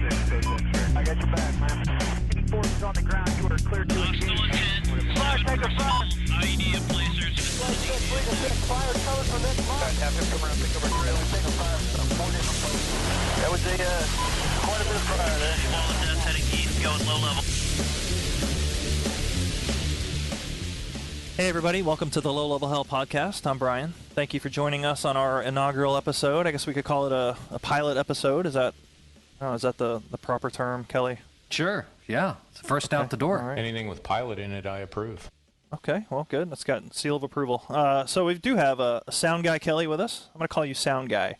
I got your back, man. Forces on the ground, you are clear to engage. Fire, take a fire. IED in place, sir. Fire coming from this line. Have him come around, pick up our trail and take a fire. That was quite a bit of fire there. Small test heading east, going low level. Hey everybody, welcome to the Low Level Hell podcast. I'm Brian. Thank you for joining us on our inaugural episode. I guess we could call it a pilot episode. Is that the proper term, Kelly? Sure, yeah. It's the first out the door. All right. Anything with pilot in it, I approve. Okay, well, good. That's got seal of approval. So we do have a sound guy, Kelly, with us. I'm going to call you Sound Guy.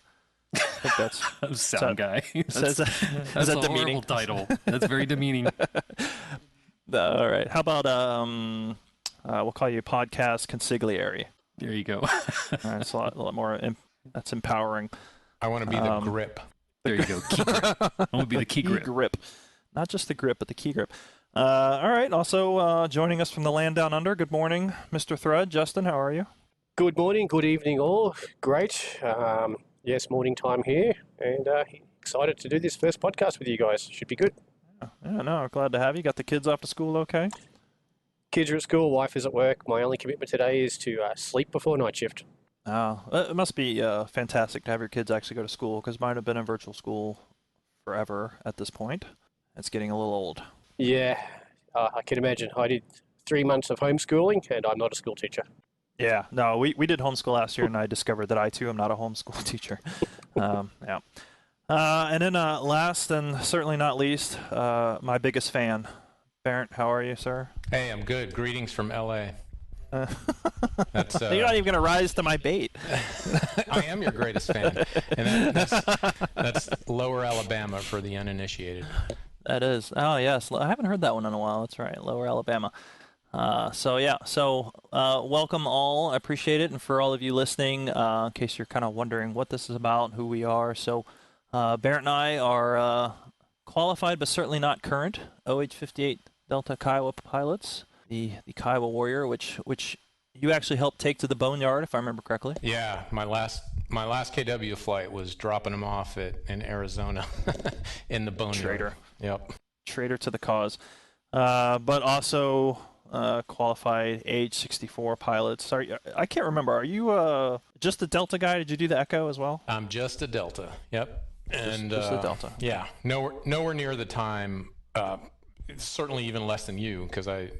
I think that's... Sound guy. That's a horrible demeaning title. That's very demeaning. All right. How about we'll call you podcast consigliere. There you go. All right, it's a lot more. That's empowering. I want to be the grip. There you go. Key grip. I want to be the key grip. Not just the grip, but the key grip. All right. Also joining us from the land down under. Good morning, Mr. Thread. Justin, how are you? Good morning, good evening all. Great. Yes, morning time here, and excited to do this first podcast with you guys. Should be good. Yeah, no, glad to have you. Got the kids off to school okay? Kids are at school, wife is at work. My only commitment today is to sleep before night shift. Oh, it must be fantastic to have your kids actually go to school, because mine have been in virtual school forever at this point. It's getting a little old. Yeah, I can imagine. I did 3 months of homeschooling, and I'm not a school teacher. Yeah, no, we did homeschool last year, and I discovered that I, too, am not a homeschool teacher. Yeah. And then last and certainly not least, my biggest fan. Barrett, how are you, sir? Hey, I'm good. Greetings from LA. That's, you're not even going to rise to my bait. I am your greatest fan. And that's Lower Alabama for the uninitiated. That is. Oh, yes. I haven't heard that one in a while. That's right. Lower Alabama. So welcome all. I appreciate it. And for all of you listening, in case you're kind of wondering what this is about, who we are. So Barrett and I are qualified, but certainly not current OH-58 Delta Kiowa pilots. The Kiowa Warrior, which you actually helped take to the boneyard, if I remember correctly. Yeah, my last KW flight was dropping them off in Arizona in the boneyard. Traitor. Yep. Traitor to the cause. But also qualified age 64 pilots. Sorry, I can't remember. Are you just a Delta guy? Did you do the Echo as well? I'm just a Delta. Yep. And just a Delta. Yeah, nowhere near the time. Certainly even less than you, because I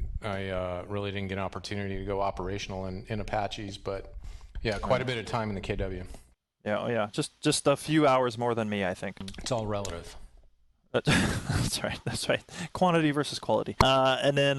really didn't get an opportunity to go operational in Apaches, but yeah, quite a bit of time in the KW. Yeah, just a few hours more than me, I think. It's all relative. That's right. Quantity versus quality. And then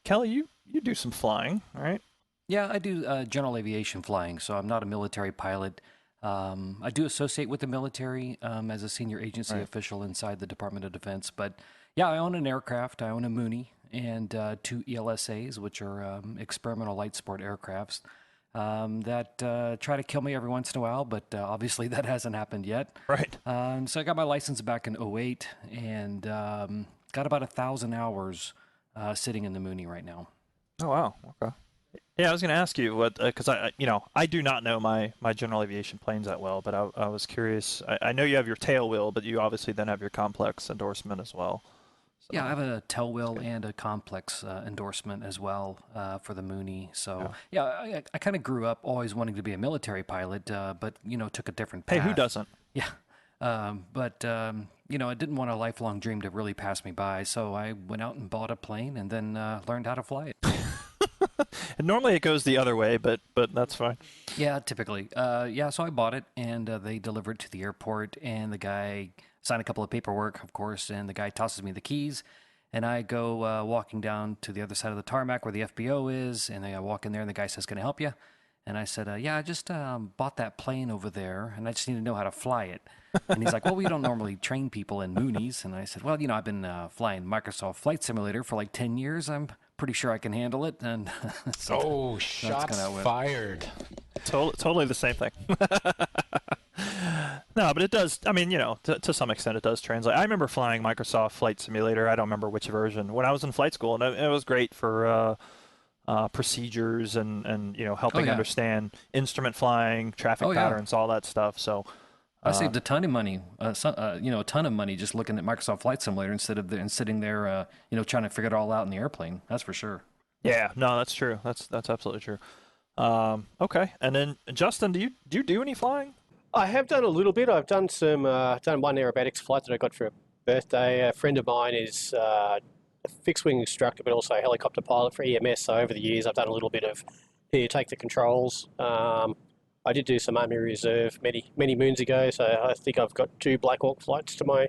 Kelly, you do some flying, right? Yeah, I do general aviation flying, so I'm not a military pilot. I do associate with the military as a senior agency official inside the Department of Defense, but yeah, I own an aircraft. I own a Mooney and 2 ELSAs, which are experimental light sport aircrafts that try to kill me every once in a while, but obviously that hasn't happened yet. Right. So I got my license back in 2008 and got about 1,000 hours sitting in the Mooney right now. Oh, wow. Okay. Yeah, I was going to ask you what, because I do not know my general aviation planes that well, but I was curious. I know you have your tail wheel, but you obviously then have your complex endorsement as well. So. Yeah, I have a tail wheel and a complex endorsement as well for the Mooney. So I kind of grew up always wanting to be a military pilot, but took a different path. Hey, who doesn't? Yeah, but I didn't want a lifelong dream to really pass me by, so I went out and bought a plane and then learned how to fly it. And normally it goes the other way, but that's fine. Yeah, typically. So I bought it, and they delivered it to the airport, and the guy signed a couple of paperwork, of course, and the guy tosses me the keys, and I go walking down to the other side of the tarmac where the FBO is, and I walk in there, and the guy says, "Can I help you?" And I said, I just bought that plane over there, and I just need to know how to fly it. And he's like, well, we don't normally train people in Moonies. And I said, well, I've been flying Microsoft Flight Simulator for like 10 years. I'm pretty sure I can handle it. And so shots fired. Totally the same thing. No, but it does. I mean, to some extent, it does translate. I remember flying Microsoft Flight Simulator. I don't remember which version when I was in flight school, and it was great for procedures and helping understand instrument flying, traffic patterns, all that stuff. So I saved a ton of money, a ton of money just looking at Microsoft Flight Simulator instead of sitting there, trying to figure it all out in the airplane. That's for sure. Yeah, no, that's true. That's absolutely true. Okay, and then Justin, do you do any flying? I have done a little bit. I've done some done one aerobatics flight that I got for a birthday. A friend of mine is a fixed wing instructor, but also a helicopter pilot for EMS. So over the years, I've done a little bit of here, take the controls. I did do some Army Reserve many moons ago, so I think I've got 2 Black Hawk flights to my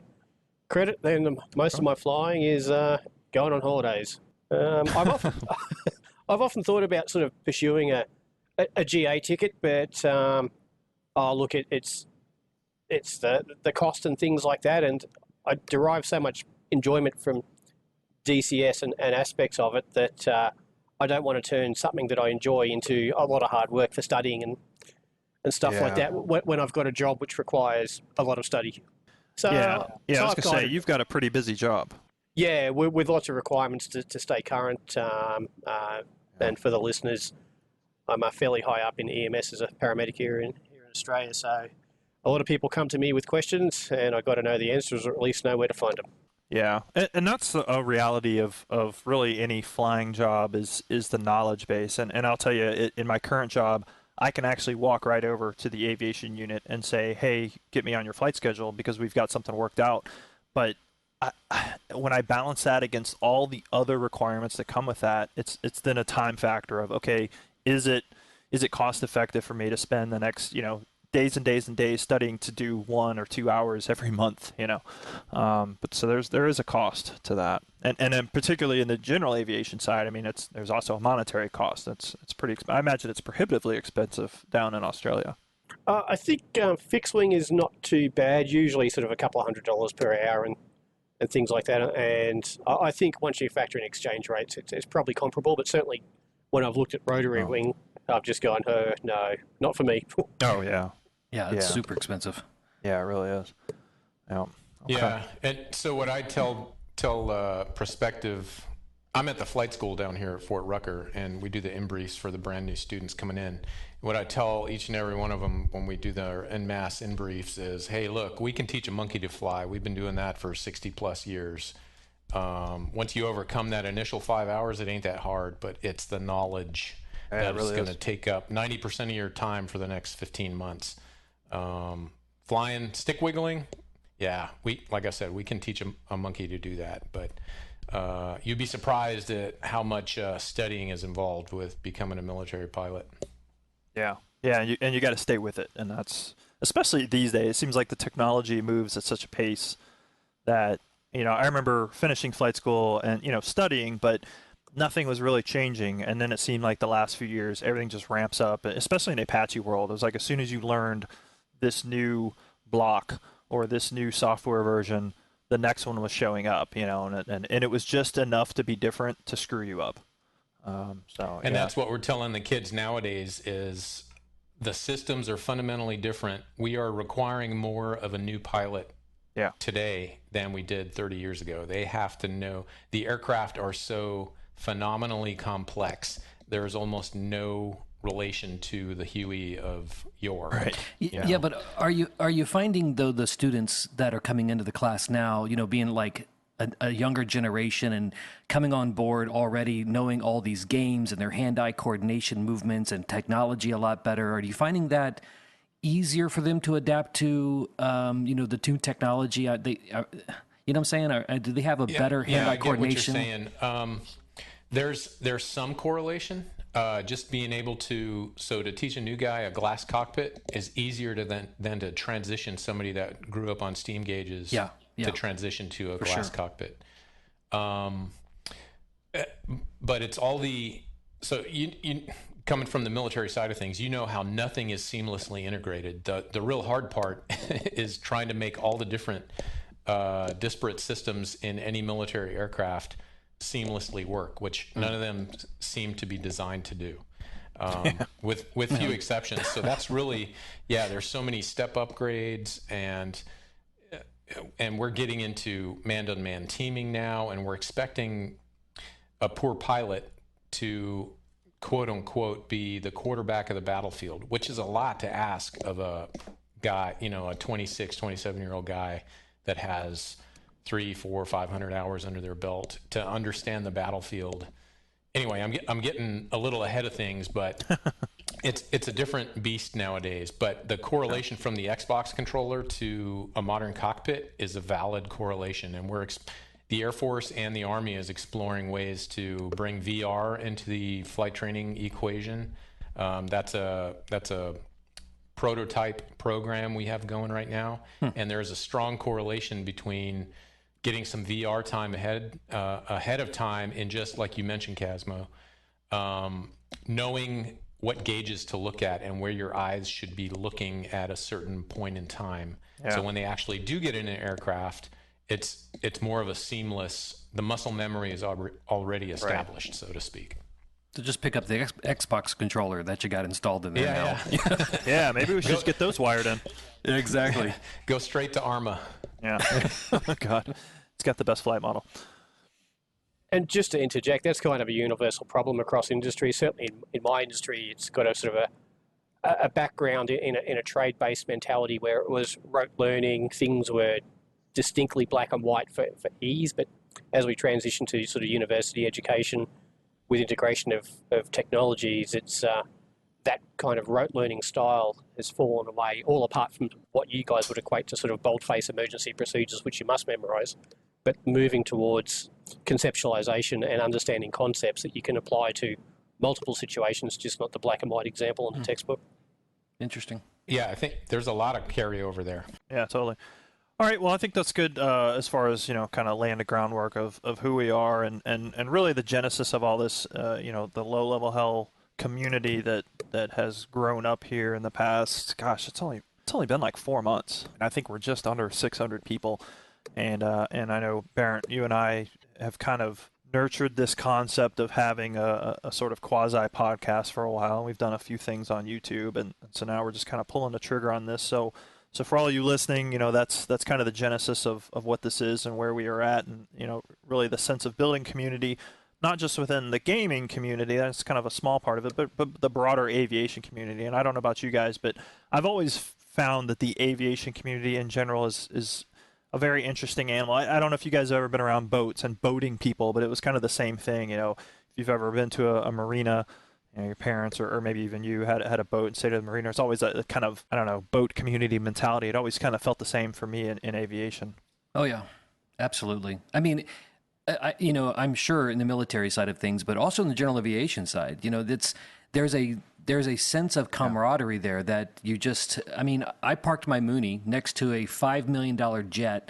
credit. Then most of my flying is going on holidays. I've often thought about sort of pursuing a GA ticket, but look, it's the cost and things like that, and I derive so much enjoyment from DCS and aspects of it that I don't want to turn something that I enjoy into a lot of hard work for studying and stuff like that when I've got a job which requires a lot of study. So Yeah, so I was I've gonna say kind you've got a pretty busy job. yeah, with lots of requirements to stay current. And for the listeners, I'm fairly high up in EMS as a paramedic here in Australia. So a lot of people come to me with questions, and I've got to know the answers or at least know where to find them. Yeah, and that's a reality of really any flying job is the knowledge base. And I'll tell you, in my current job, I can actually walk right over to the aviation unit and say, hey, get me on your flight schedule because we've got something worked out. But when I balance that against all the other requirements that come with that, it's then a time factor of, okay, is it cost effective for me to spend the next, days and days and days studying to do 1 or 2 hours every month, but so there is a cost to that, and then particularly in the general aviation side, I mean, there's also a monetary cost. It's pretty. I imagine it's prohibitively expensive down in Australia. I think fixed wing is not too bad. Usually, sort of a couple of $100 per hour and things like that. And I think once you factor in exchange rates, it's probably comparable. But certainly, when I've looked at rotary wing, I've just gone, no, not for me. Oh yeah. Yeah, it's super expensive. Yeah, it really is. Yeah. Okay. Yeah, and so what I tell prospective, I'm at the flight school down here at Fort Rucker, and we do the in-briefs for the brand new students coming in. What I tell each and every one of them when we do their en masse in-briefs is, hey, look, we can teach a monkey to fly. We've been doing that for 60 plus years. Once you overcome that initial 5 hours, it ain't that hard, but it's the knowledge that is going to take up 90% of your time for the next 15 months. Flying, stick wiggling, yeah, like I said, we can teach a monkey to do that, but you'd be surprised at how much studying is involved with becoming a military pilot. Yeah, and you got to stay with it, and that's especially these days. It seems like the technology moves at such a pace that I remember finishing flight school and studying, but nothing was really changing. And then it seemed like the last few years, everything just ramps up, especially in Apache world. It was like as soon as you learned this new block or this new software version, the next one was showing up, and it was just enough to be different to screw you up. That's what we're telling the kids nowadays is the systems are fundamentally different. We are requiring more of a new pilot today than we did 30 years ago. They have to know the aircraft are so phenomenally complex. There is almost no relation to the Huey of yore. Right. Yeah, but are you finding though the students that are coming into the class now, being like a younger generation and coming on board already knowing all these games and their hand-eye coordination movements and technology a lot better? Are you finding that easier for them to adapt to, the new technology? You know what I'm saying? Do they have a better hand-eye coordination? I get what you're saying. There's some correlation. Just being able to teach a new guy a glass cockpit is easier than to transition somebody that grew up on steam gauges to transition to a glass cockpit. But it's all you coming from the military side of things, how nothing is seamlessly integrated. The real hard part is trying to make all the different disparate systems in any military aircraft seamlessly work, which none of them seem to be designed to do, with few exceptions. So that's really, there's so many step upgrades, and we're getting into man-to-man teaming now, and we're expecting a poor pilot to quote unquote be the quarterback of the battlefield, which is a lot to ask of a guy, a 26, 27-year-old guy that has 300, 400, 500 hours under their belt to understand the battlefield. Anyway, I'm getting a little ahead of things, but it's a different beast nowadays. But the correlation from the Xbox controller to a modern cockpit is a valid correlation, and the Air Force and the Army is exploring ways to bring VR into the flight training equation. That's a prototype program we have going right now, and there's a strong correlation between getting some VR time ahead of time, in just like you mentioned, Casmo, knowing what gauges to look at and where your eyes should be looking at a certain point in time. Yeah. So when they actually do get in an aircraft, it's more of a seamless. The muscle memory is already established, so to speak. So just pick up the Xbox controller that you got installed in there now. Yeah. Yeah, maybe we should just get those wired in. Exactly. Go straight to ARMA. Yeah. Oh, God. It's got the best flight model. And just to interject, that's kind of a universal problem across industry. Certainly in my industry, it's got a sort of a background in a trade-based mentality where it was rote learning. Things were distinctly black and white for ease. But as we transition to sort of university education with integration of technologies, it's that kind of rote learning style has fallen away, all apart from what you guys would equate to sort of bold-face emergency procedures, which you must memorise, but moving towards conceptualisation and understanding concepts that you can apply to multiple situations, just not the black and white example in the textbook. Interesting. Yeah, I think there's a lot of carryover there. Yeah, totally. All right, well, I think that's good as far as, kind of laying the groundwork of who we are and really the genesis of all this, the low-level hell community that has grown up here in the past. Gosh, it's only been like 4 months. And I think we're just under 600 people. And I know, Barrett, you and I have kind of nurtured this concept of having a sort of quasi-podcast for a while. We've done a few things on YouTube, and so now we're just kind of pulling the trigger on this. So for all you listening, that's kind of the genesis of what this is and where we are at, and really the sense of building community, not just within the gaming community, that's kind of a small part of it, but the broader aviation community. And I don't know about you guys, but I've always found that the aviation community in general is a very interesting animal. I don't know if you guys have ever been around boats and boating people, but it was kind of the same thing. If you've ever been to a marina, your parents or maybe even you had a boat and stayed at the marina, it's always a kind of, boat community mentality. It always kind of felt the same for me in aviation. Oh, yeah, absolutely. I mean, I'm sure in the military side of things, but also in the general aviation side, there's a sense of camaraderie there that I parked my Mooney next to a $5 million jet.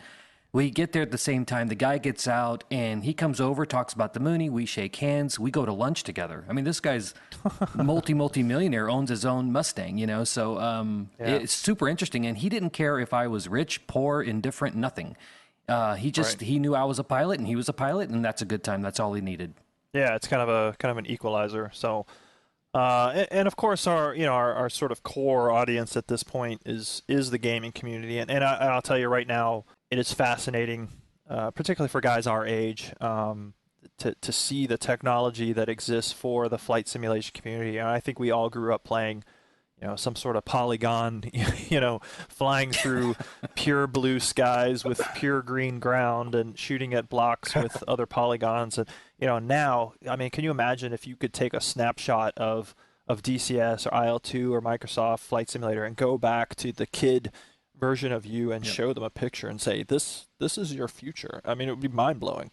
We get there at the same time. The guy gets out and he comes over, talks about the Mooney. We shake hands. We go to lunch together. I mean, this guy's multi-millionaire, owns his own Mustang, so it's super interesting. And he didn't care if I was rich, poor, indifferent, nothing. He knew I was a pilot and he was a pilot, and that's a good time. That's all he needed. Yeah, it's kind of an equalizer. So, and of course our sort of core audience at this point is the gaming community, and I'll tell you right now, it is fascinating, particularly for guys our age, to see the technology that exists for the flight simulation community. And I think we all grew up playing some sort of polygon, flying through pure blue skies with pure green ground and shooting at blocks with other polygons. And, now, I mean, can you imagine if you could take a snapshot of DCS or IL2 or Microsoft Flight Simulator and go back to the kid version of you and show them a picture and say, this is your future? I mean, it would be mind-blowing.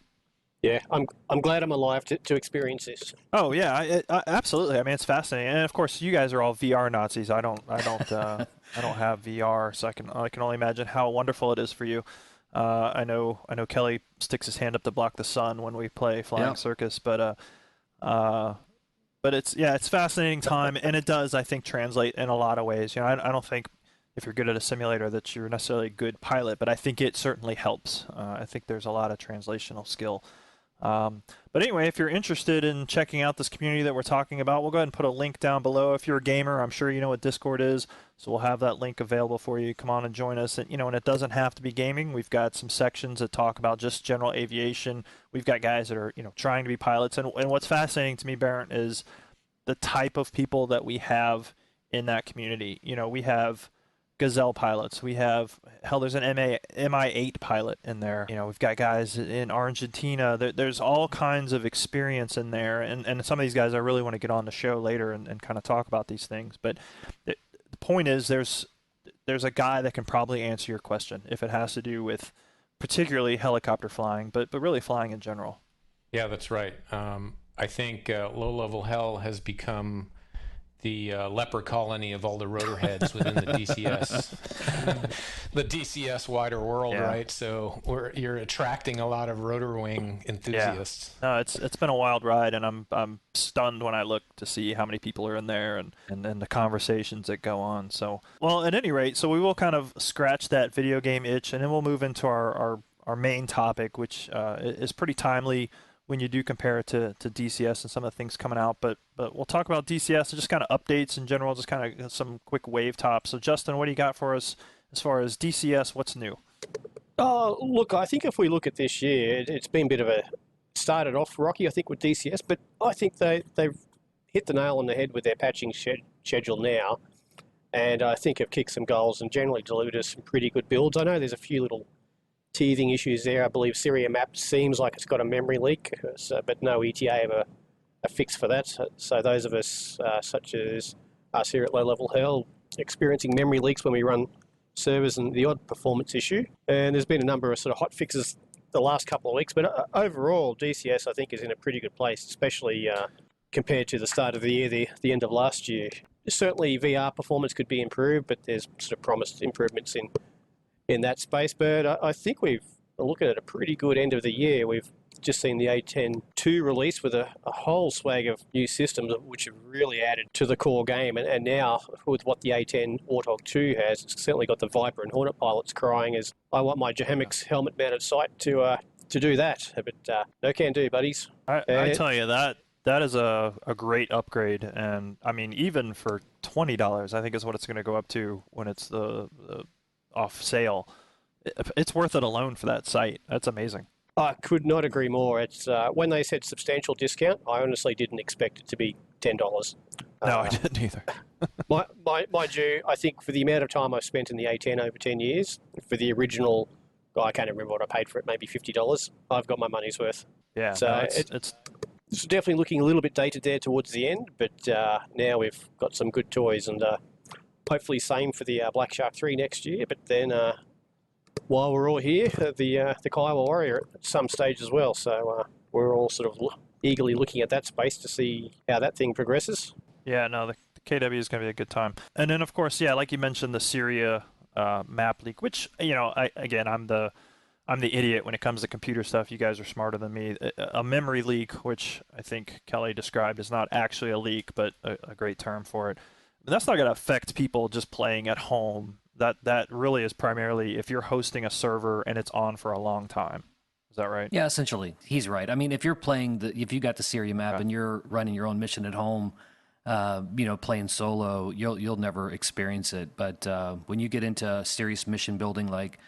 Yeah, I'm glad I'm alive to experience this. Oh yeah, absolutely. I mean, it's fascinating, and of course, you guys are all VR Nazis. I don't have VR, so I can only imagine how wonderful it is for you. I know Kelly sticks his hand up to block the sun when we play Flying Circus, but it's fascinating time, and it does, I think, translate in a lot of ways. I don't think if you're good at a simulator that you're necessarily a good pilot, but I think it certainly helps. I think there's a lot of translational skill. But anyway, if you're interested in checking out this community that we're talking about, we'll go ahead and put a link down below. If you're a gamer, I'm sure you know what Discord is, so we'll have that link available for you. Come on and join us. And, and it doesn't have to be gaming. We've got some sections that talk about just general aviation. We've got guys that are, trying to be pilots. And what's fascinating to me, Barrett, is the type of people that we have in that community. We have Gazelle pilots. We have, hell, there's an MI8 pilot in there. We've got guys in Argentina. There's all kinds of experience in there. And some of these guys I really want to get on the show later and kind of talk about these things. But the point is there's a guy that can probably answer your question if it has to do with particularly helicopter flying, but really flying in general. Yeah, that's right. I think low-level hell has become the leper colony of all the rotor heads within the DCS, the DCS wider world, right? So you're attracting a lot of rotor wing enthusiasts. No, it's been a wild ride, and I'm stunned when I look to see how many people are in there and the conversations that go on. So, well, at any rate, so we will kind of scratch that video game itch, and then we'll move into our main topic, which is pretty timely when you do compare it to DCS and some of the things coming out. But we'll talk about DCS and just kind of updates in general, just kind of some quick wave tops. So, Justin, what do you got for us as far as DCS? What's new? Look, I think if we look at this year, it's been a bit of a started off rocky, I think, with DCS, but I think they've hit the nail on the head with their patching schedule now, and I think have kicked some goals and generally delivered us some pretty good builds. I know there's a few little teething issues there. I believe Syria Map seems like it's got a memory leak, but no ETA have a fix for that. So those of us, such as us here at Low Level Hell, experiencing memory leaks when we run servers and the odd performance issue. And there's been a number of sort of hot fixes the last couple of weeks, but overall DCS I think is in a pretty good place, especially compared to the start of the year, the end of last year. Certainly VR performance could be improved, but there's sort of promised improvements in that space. But I think we're looking at a pretty good end of the year. We've just seen the A10-2 release with a whole swag of new systems which have really added to the core game. And now with what the A10 Warthog 2 has, it's certainly got the Viper and Hornet pilots crying as I want my Jahamix helmet-mounted sight to do that. But no can do, buddies. I tell you, that is a great upgrade. And I mean, even for $20, I think is what it's going to go up to when it's the off sale. It's worth it alone for that sight. That's amazing. I could not agree more. It's when they said substantial discount, I honestly didn't expect it to be $10. No, I didn't either. Mind you, I think for the amount of time I've spent in the A10 over 10 years, for the original, I can't remember what I paid for it, maybe $50, I've got my money's worth. Yeah, so no, it's definitely looking a little bit dated there towards the end, but now we've got some good toys, and hopefully same for the Black Shark 3 next year. But then while we're all here, the Kiowa Warrior at some stage as well. So we're all sort of eagerly looking at that space to see how that thing progresses. Yeah, no, the KW is going to be a good time. And then, of course, yeah, like you mentioned, the Syria map leak, which, I'm the idiot when it comes to computer stuff. You guys are smarter than me. A memory leak, which I think Kelly described, is not actually a leak, but a great term for it. But that's not going to affect people just playing at home. That really is primarily if you're hosting a server and it's on for a long time. Is that right? Yeah, essentially, he's right. I mean, if you're playing if you got the Syria map and you're running your own mission at home, playing solo, you'll never experience it. But when you get into serious mission building, like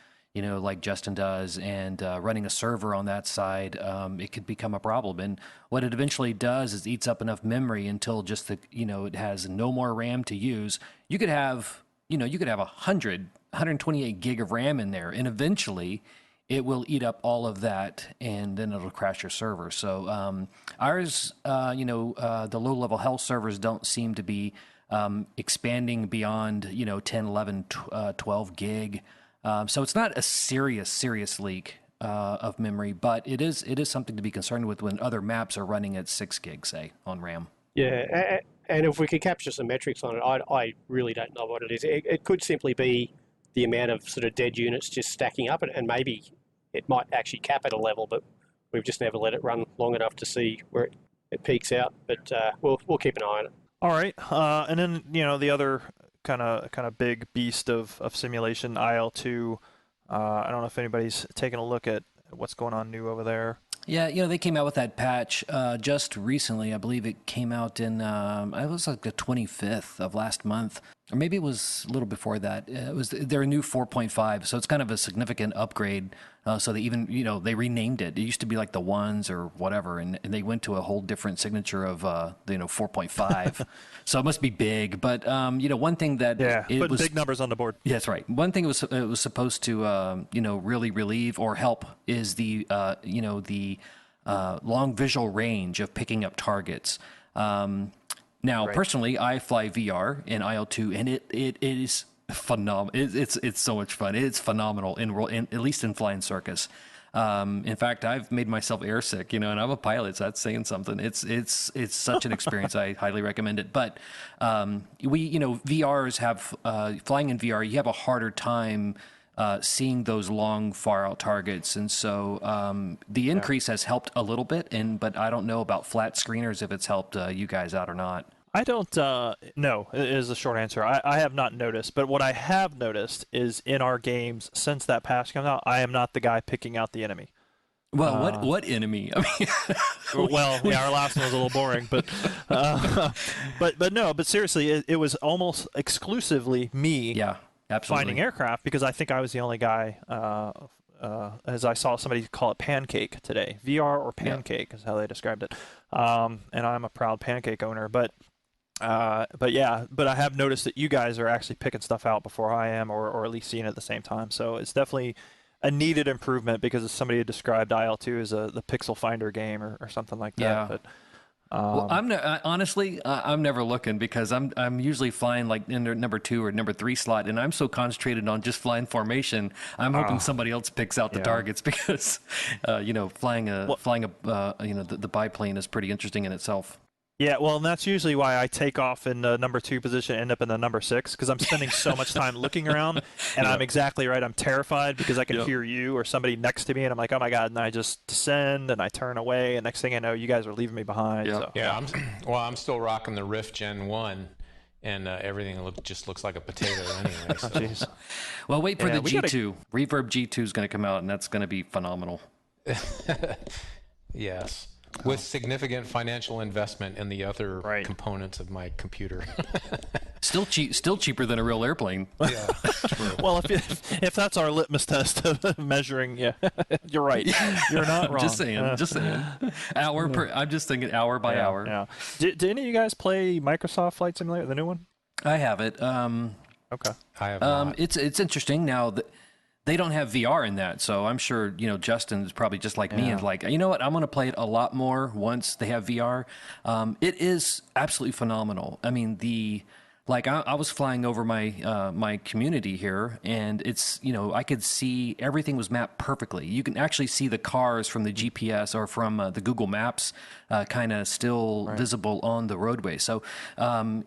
Justin does, and running a server on that side, it could become a problem. And what it eventually does is eats up enough memory until just it has no more RAM to use. You could have 128 gig of RAM in there, and eventually it will eat up all of that, and then it'll crash your server. So ours, the low-level health servers don't seem to be expanding beyond 10, 11, 12 gig. So it's not a serious leak of memory, but it is something to be concerned with when other maps are running at 6 gig, say, on RAM. Yeah, and if we could capture some metrics on it, I really don't know what it is. It could simply be the amount of sort of dead units just stacking up, and maybe it might actually cap at a level, but we've just never let it run long enough to see where it peaks out. But we'll keep an eye on it. All right, and then the other kind of big beast of simulation, IL2. I don't know if anybody's taken a look at what's going on new over there. Yeah, they came out with that patch just recently. I believe it came out in, it was like the 25th of last month. Or maybe it was a little before that. It was their new 4.5, so it's kind of a significant upgrade. So they even, they renamed it. It used to be like the ones or whatever, and they went to a whole different signature of 4.5. So it must be big. But one thing that putting big numbers on the board. Yeah, that's right. One thing it was supposed to really relieve or help is the long visual range of picking up targets. Now, personally, I fly VR in IL2, and it is phenomenal. It's so much fun. It's phenomenal at least in flying circus. In fact, I've made myself airsick, and I'm a pilot, so that's saying something. It's such an experience. I highly recommend it. But VRs have flying in VR. You have a harder time seeing those long, far out targets, and so the increase has helped a little bit. But I don't know about flat screeners if it's helped you guys out or not. I don't know is the short answer. I have not noticed, but what I have noticed is in our games since that patch comes out, I am not the guy picking out the enemy. Well, what enemy? I mean, our last one was a little boring, but but seriously, it was almost exclusively me. Yeah, absolutely. Finding aircraft because I think I was the only guy. As I saw somebody call it pancake today, VR or pancake is how they described it, and I'm a proud pancake owner, but I have noticed that you guys are actually picking stuff out before I am, or at least seeing it at the same time. So it's definitely a needed improvement because as somebody had described IL2 as the pixel finder game or something like that. Yeah. But honestly, I'm never looking because I'm usually flying like in the number 2 or number 3 slot, and I'm so concentrated on just flying formation. I'm hoping somebody else picks out the targets because flying the biplane is pretty interesting in itself. Yeah, well, and that's usually why I take off in the number 2 position, end up in the number 6, because I'm spending so much time looking around, and I'm exactly right. I'm terrified because I can hear you or somebody next to me, and I'm like, oh my god, and I just descend and I turn away, and next thing I know, you guys are leaving me behind. Yeah, so. Yeah. I'm still rocking the Rift Gen 1, and everything just looks like a potato anyway. So. Jeez. Well, wait for the G2. Reverb G2 is going to come out, and that's going to be phenomenal. Yes. With significant financial investment in the other components of my computer. Still cheaper than a real airplane. Yeah, true. Well, if that's our litmus test of measuring, you're right. You're not wrong. Just saying. I'm just thinking hour by hour. Yeah. Did any of you guys play Microsoft Flight Simulator, the new one? I have it. Okay. I have not. It's interesting now that they don't have VR in that, so I'm sure Justin is probably just like me and like, you know what, I'm going to play it a lot more once they have VR. It is absolutely phenomenal. I mean, I was flying over my community here, and it's I could see everything was mapped perfectly. You can actually see the cars from the GPS or from the Google Maps, kind of still visible on the roadway. So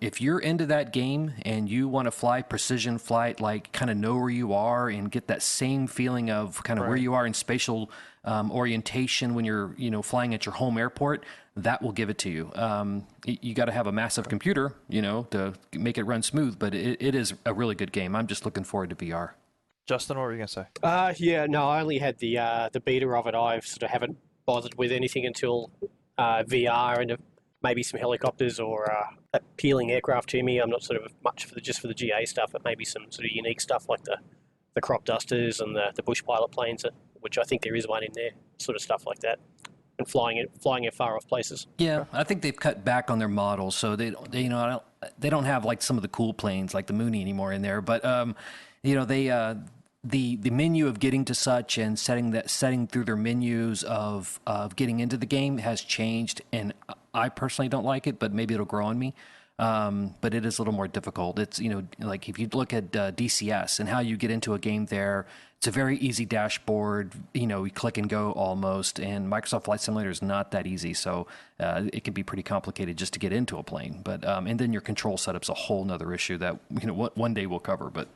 if you're into that game and you want to fly precision flight, like kind of know where you are and get that same feeling of kind of where you are in spatial orientation when you're flying at your home airport, that will give it to you. You got to have a massive computer, to make it run smooth, but it is a really good game. I'm just looking forward to VR. Justin, what were you going to say? I only had the beta of it. I sort of haven't bothered with anything until VR and maybe some helicopters or appealing aircraft to me. I'm not sort of much for the GA stuff, but maybe some sort of unique stuff like the crop dusters and the bush pilot planes, which I think there is one in there, sort of stuff like that. And flying it far off places. Yeah, I think they've cut back on their models, so they don't have like some of the cool planes like the Mooney anymore in there. But the menu of getting to such and setting through their menus of getting into the game has changed, and I personally don't like it, but maybe it'll grow on me. But it is a little more difficult. It's, like if you look at DCS and how you get into a game there, it's a very easy dashboard, you click and go almost, and Microsoft Flight Simulator is not that easy. So it can be pretty complicated just to get into a plane. But and then your control setup's a whole nother issue that, one day we'll cover. But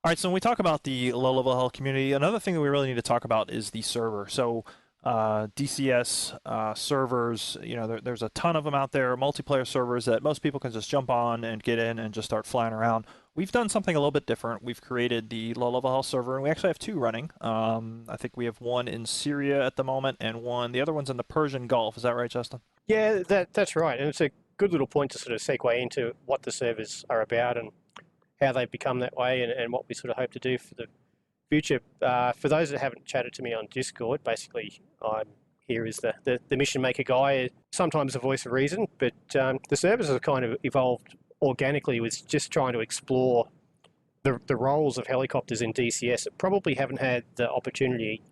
all right, so when we talk about the low-level hell community, another thing that we really need to talk about is the server. So DCS servers, there's a ton of them out there, multiplayer servers that most people can just jump on and get in and just start flying around. We've done something a little bit different. We've created the low-level hell server, and we actually have 2 running. I think we have one in Syria at the moment, and the other one's in the Persian Gulf. Is that right, Justin? Yeah, that's right. And it's a good little point to sort of segue into what the servers are about and how they've become that way and what we sort of hope to do for the future. For those that haven't chatted to me on Discord, basically I'm here as the mission maker guy, sometimes a voice of reason, but the service has kind of evolved organically with just trying to explore the roles of helicopters in DCS that probably haven't had the opportunity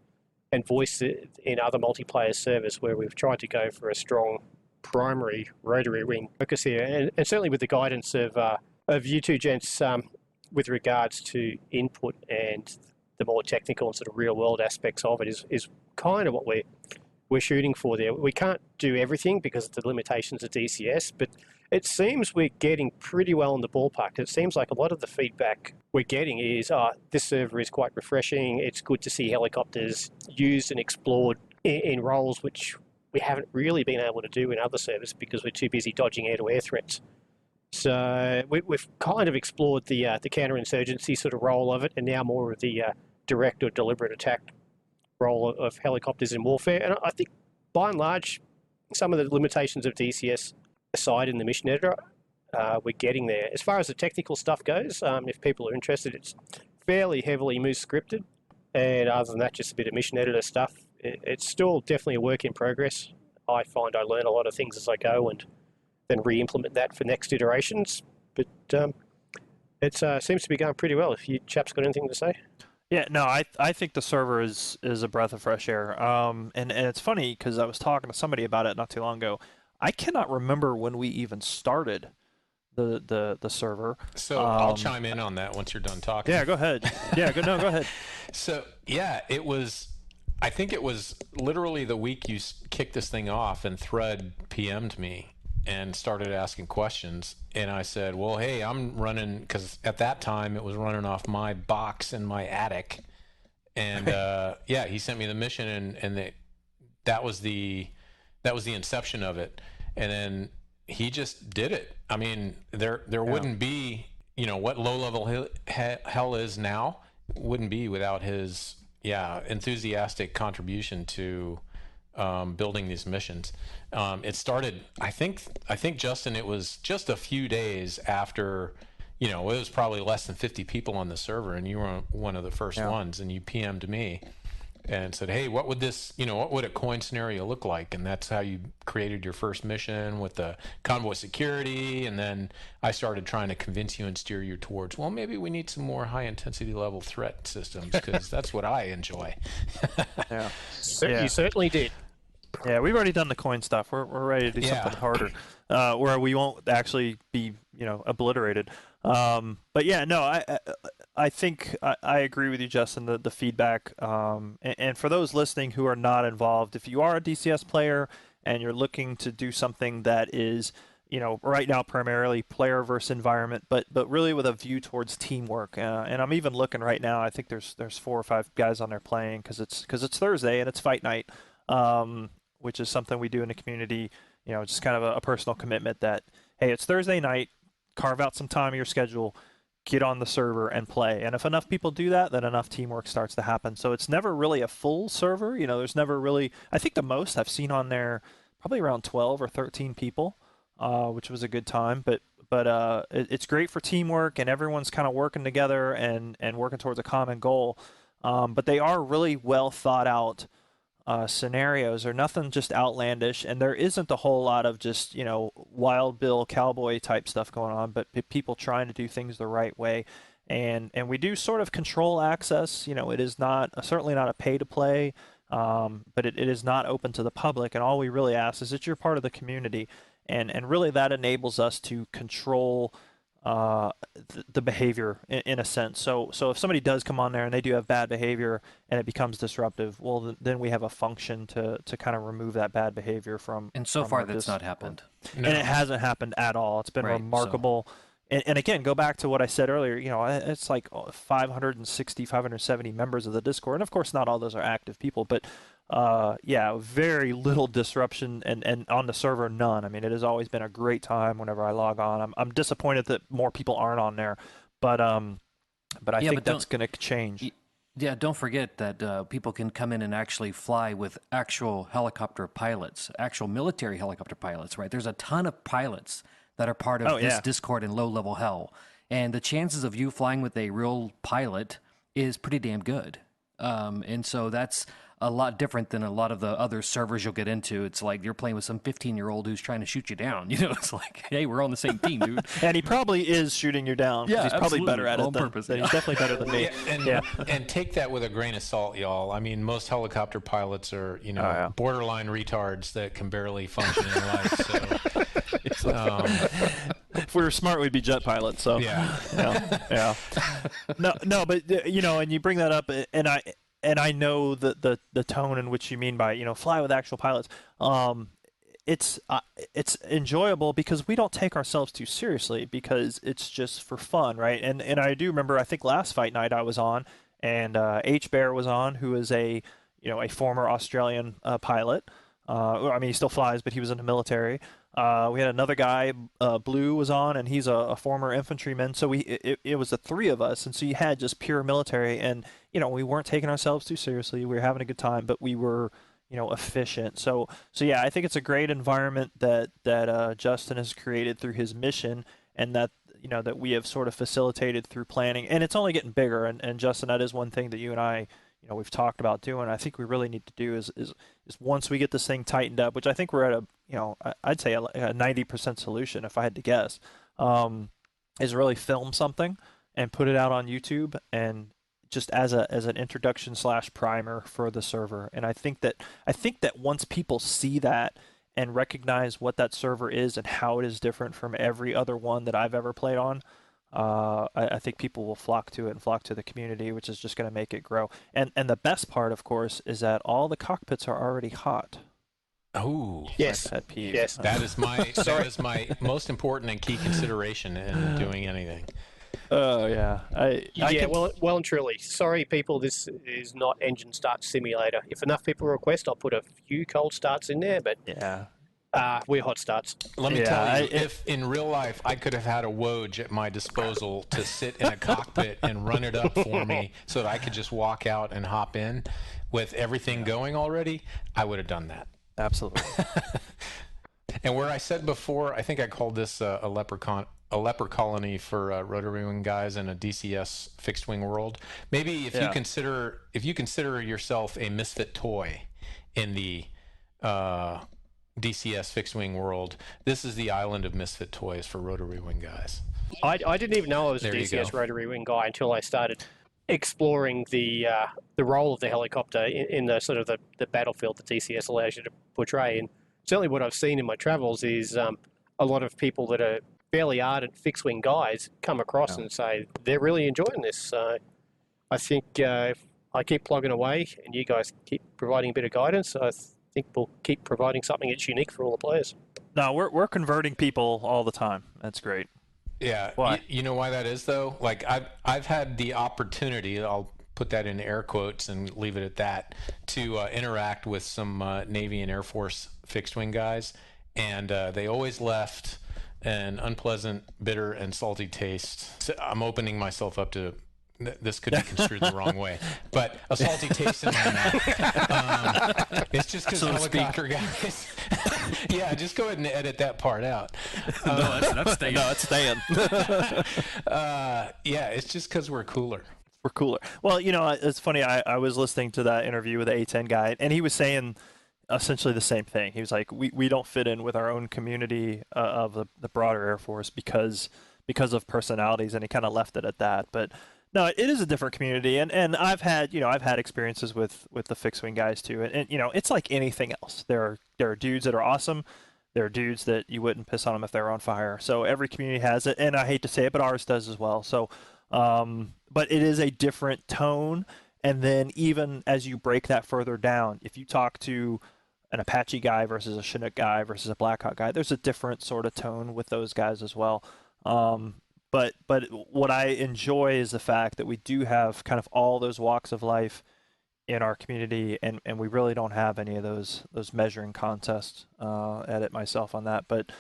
and voice in other multiplayer servers where we've tried to go for a strong primary rotary wing focus here. And certainly with the guidance of you two gents with regards to input and the more technical and sort of real world aspects of it is kind of what we're shooting for there. We can't do everything because of the limitations of DCS, but it seems we're getting pretty well in the ballpark. It seems like a lot of the feedback we're getting is, this server is quite refreshing. It's good to see helicopters used and explored in roles which we haven't really been able to do in other servers because we're too busy dodging air-to-air threats. So we've kind of explored the counterinsurgency sort of role of it, and now more of the direct or deliberate attack role of helicopters in warfare. And I think, by and large, some of the limitations of DCS aside in the mission editor, we're getting there. As far as the technical stuff goes, if people are interested, it's fairly heavily moose scripted, and other than that, just a bit of mission editor stuff. It's still definitely a work in progress. I find I learn a lot of things as I go and then re-implement that for next iterations. But it seems to be going pretty well. If you chaps got anything to say? Yeah, no, I think the server is a breath of fresh air. And it's funny because I was talking to somebody about it not too long ago. I cannot remember when we even started the server. So I'll chime in on that once you're done talking. Yeah, go ahead. Yeah, go ahead. So yeah, I think it was literally the week you kicked this thing off, and Thread PM'd me and started asking questions, and I said, well, hey, I'm running, because at that time it was running off my box in my attic, and yeah, he sent me the mission, and that was the inception of it, and then he just did it. I mean, there wouldn't be, what low level hell is now wouldn't be without his enthusiastic contribution to building these missions. It started, I think, Justin, it was just a few days after, it was probably less than 50 people on the server, and you were one of the first ones, and you PM'd me and said, hey, what would a coin scenario look like? And that's how you created your first mission with the convoy security. And then I started trying to convince you and steer you towards, well, maybe we need some more high intensity level threat systems, because that's what I enjoy. Yeah. You certainly did. Yeah, we've already done the coin stuff. We're ready to do something harder, where we won't actually be, obliterated. But yeah, no, I think I agree with you, Justin. The feedback, and for those listening who are not involved, if you are a DCS player and you're looking to do something that is, right now primarily player versus environment, but really with a view towards teamwork. And I'm even looking right now. I think there's 4 or 5 guys on there playing because it's Thursday and it's fight night. Which is something we do in the community, just kind of a personal commitment that, hey, it's Thursday night, carve out some time in your schedule, get on the server and play. And if enough people do that, then enough teamwork starts to happen. So it's never really a full server. There's never really, I think the most I've seen on there, probably around 12 or 13 people, which was a good time. But it's great for teamwork, and everyone's kind of working together and working towards a common goal. But they are really well thought out scenarios, are nothing just outlandish, and there isn't a whole lot of just Wild Bill cowboy type stuff going on, but people trying to do things the right way, and we do sort of control access. It is certainly not a pay to play, but it is not open to the public, and all we really ask is that you're part of the community, and really that enables us to control the behavior in a sense. So if somebody does come on there and they do have bad behavior and it becomes disruptive, well, then we have a function to kind of remove that bad behavior from. And so far, that's not happened. No. And it hasn't happened at all. It's been remarkable. And again, go back to what I said earlier, it's like 560, 570 members of the Discord. And of course, not all those are active people, but very little disruption, and on the server, none. I mean, it has always been a great time whenever I log on. I'm disappointed that more people aren't on there, but I think that's going to change. Yeah, don't forget that people can come in and actually fly with actual helicopter pilots, actual military helicopter pilots, right? There's a ton of pilots that are part of this Discord and low-level hell. and the chances of you flying with a real pilot is pretty damn good. And so that's a lot different than a lot of the other servers you'll get into. It's like you're playing with some 15-year-old who's trying to shoot you down. You know, it's like, hey, we're on the same team, dude. And he probably is shooting you down. Yeah, he's probably absolutely. better at it On than, purpose, than yeah. he's definitely better than me. And take that with a grain of salt, y'all. I mean, most helicopter pilots are, borderline retards that can barely function in life. So, if we were smart, we'd be jet pilots. So yeah. No, but and you bring that up, and I know the tone in which you mean by fly with actual pilots. It's enjoyable because we don't take ourselves too seriously because it's just for fun, right? And I do remember, I think last fight night I was on, and H Bear was on, who is a former Australian pilot. I mean, he still flies, but he was in the military. We had another guy, Blue, was on, and he's a former infantryman. So it was the three of us, and so you had just pure military, and we weren't taking ourselves too seriously. We were having a good time, but we were efficient. So yeah, I think it's a great environment that Justin has created through his mission, and that that we have sort of facilitated through planning, and it's only getting bigger. And Justin, that is one thing that you and I we've talked about doing. I think we really need to do is once we get this thing tightened up, which I think we're at I'd say a 90% solution if I had to guess, is really film something and put it out on YouTube, and just as an introduction / primer for the server. And I think that once people see that and recognize what that server is and how it is different from every other one that I've ever played on, I think people will flock to it and flock to the community, which is just going to make it grow. And the best part, of course, is that all the cockpits are already hot. Oh, yes, pet peeve. yes. That is my most important and key consideration in doing anything. Oh yeah, well and truly. Sorry, people. This is not Engine Start Simulator. If enough people request, I'll put a few cold starts in there. But yeah. We're hot starts. Let me tell you, if in real life I could have had a Woj at my disposal to sit in a cockpit and run it up for me so that I could just walk out and hop in with everything going already, I would have done that. Absolutely. And where I said before, I think I called this a leper colony for rotary wing guys in a DCS fixed wing world. Maybe if you consider yourself a misfit toy in the DCS fixed wing world, this is the island of misfit toys for rotary wing guys. I didn't even know I was a DCS rotary wing guy until I started exploring the role of the helicopter in the sort of the battlefield that DCS allows you to portray. And certainly what I've seen in my travels is a lot of people that are fairly ardent fixed wing guys come across and say they're really enjoying this. So I think if I keep plugging away and you guys keep providing a bit of guidance, I think we'll keep providing something that's unique for all the players. No, we're converting people all the time. That's great. Yeah. Why? You know why that is, though? Like, I've had the opportunity, I'll put that in air quotes and leave it at that, to interact with some Navy and Air Force fixed wing guys, and they always left an unpleasant, bitter, and salty taste. So I'm opening myself up to, this could be construed the wrong way, but a salty taste in my mouth. It's just because helicopter guys. Yeah, just go ahead and edit that part out. No, that's staying. No, it's staying. Yeah, it's just because we're cooler. We're cooler. Well, it's funny. I was listening to that interview with the A10 guy, and he was saying essentially the same thing. He was like, we don't fit in with our own community of the broader Air Force because of personalities, and he kind of left it at that. But no, it is a different community, and I've had experiences with the fixed wing guys too, and it's like anything else. There are dudes that are awesome. There are dudes that you wouldn't piss on them if they were on fire. So every community has it, and I hate to say it, but ours does as well. So, but it is a different tone. And then even as you break that further down, if you talk to an Apache guy versus a Chinook guy versus a Black Hawk guy, there's a different sort of tone with those guys as well. But what I enjoy is the fact that we do have kind of all those walks of life in our community, and we really don't have any of those measuring contests. Edit myself on that. But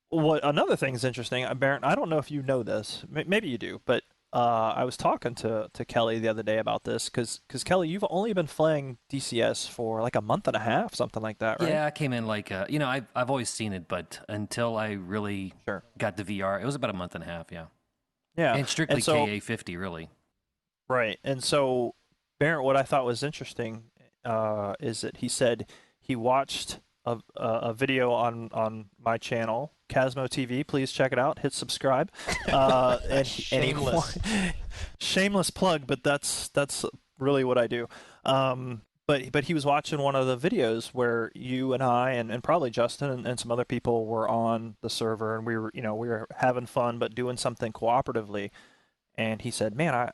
what another thing is interesting, Barrett, I don't know if you know this, maybe you do, but I was talking to Kelly the other day about this because Kelly, you've only been playing DCS for like a month and a half, something like that, right? Yeah, I came in like, I've always seen it, but until I really Sure. got the VR, it was about a month and a half, yeah. Yeah. And strictly And so, KA50, really. right. And so, Barrett, what I thought was interesting is that he said he watched a video on my channel, Casmo TV. Please check it out. Hit subscribe. Shameless. Shameless plug, but that's really what I do. But he was watching one of the videos where you and I and probably Justin and some other people were on the server, and we were having fun but doing something cooperatively. And he said, "Man,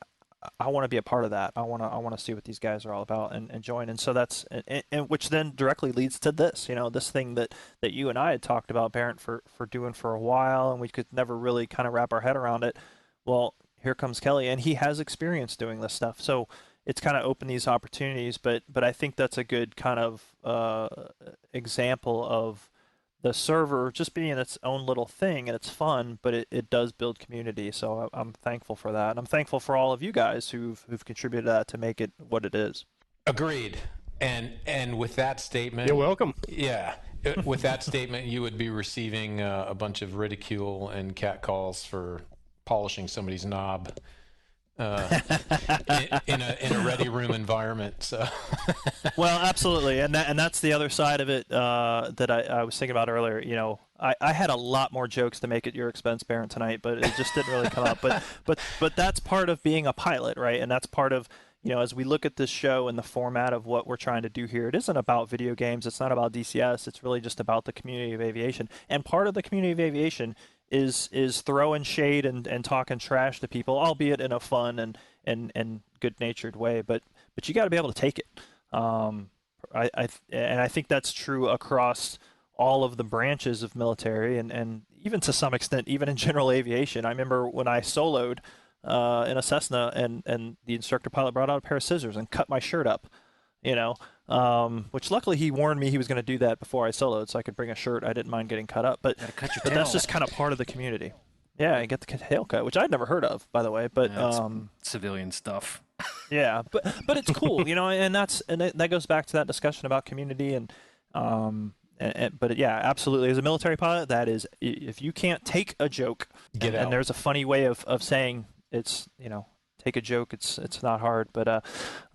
I want to be a part of that. I want to see what these guys are all about and join." And so that's and which then directly leads to this, this thing that you and I had talked about, Barrett, for doing for a while, and we could never really kind of wrap our head around it. Well, here comes Kelly, and he has experience doing this stuff, so it's kind of opened these opportunities. But I think that's a good kind of example of the server just being its own little thing, and it's fun, but it does build community. So I'm thankful for that. And I'm thankful for all of you guys who've contributed to that to make it what it is. Agreed. And with that statement, You're welcome. Yeah, with that statement, you would be receiving a bunch of ridicule and catcalls for polishing somebody's knob in a ready room environment. So, well, absolutely, and that's the other side of it that I was thinking about earlier. I had a lot more jokes to make at your expense, Barron, tonight, but it just didn't really come up. But that's part of being a pilot, right? And that's part of as we look at this show and the format of what we're trying to do here. It isn't about video games. It's not about DCS. It's really just about the community of aviation. And part of the community of aviation is throwing shade and talking trash to people, albeit in a fun and good-natured way. But you got to be able to take it. I think that's true across all of the branches of military and even to some extent, even in general aviation. I remember when I soloed in a Cessna and the instructor pilot brought out a pair of scissors and cut my shirt up, which luckily he warned me he was going to do that before I soloed, so I could bring a shirt. I didn't mind getting cut up, but that's just kind of part of the community. Yeah, you get the tail cut, which I'd never heard of, by the way. But civilian stuff. Yeah, but it's cool, and that goes back to that discussion about community but yeah, absolutely. As a military pilot, that is, if you can't take a joke, Get out. And there's a funny way of saying it's, take a joke. It's not hard, but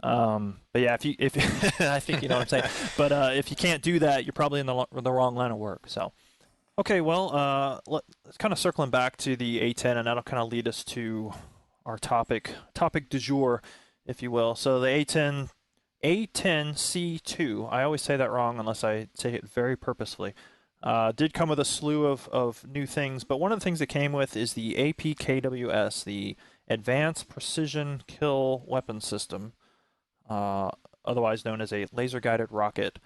yeah, if I think you know what I'm saying. But if you can't do that, you're probably in the wrong line of work. So, okay, well, let's kind of circling back to the A10, and that'll kind of lead us to our topic du jour, if you will. So the A10C2, I always say that wrong unless I say it very purposefully, did come with a slew of new things, but one of the things that came with is the APKWS, the Advanced Precision Kill Weapon System, otherwise known as a laser-guided rocket.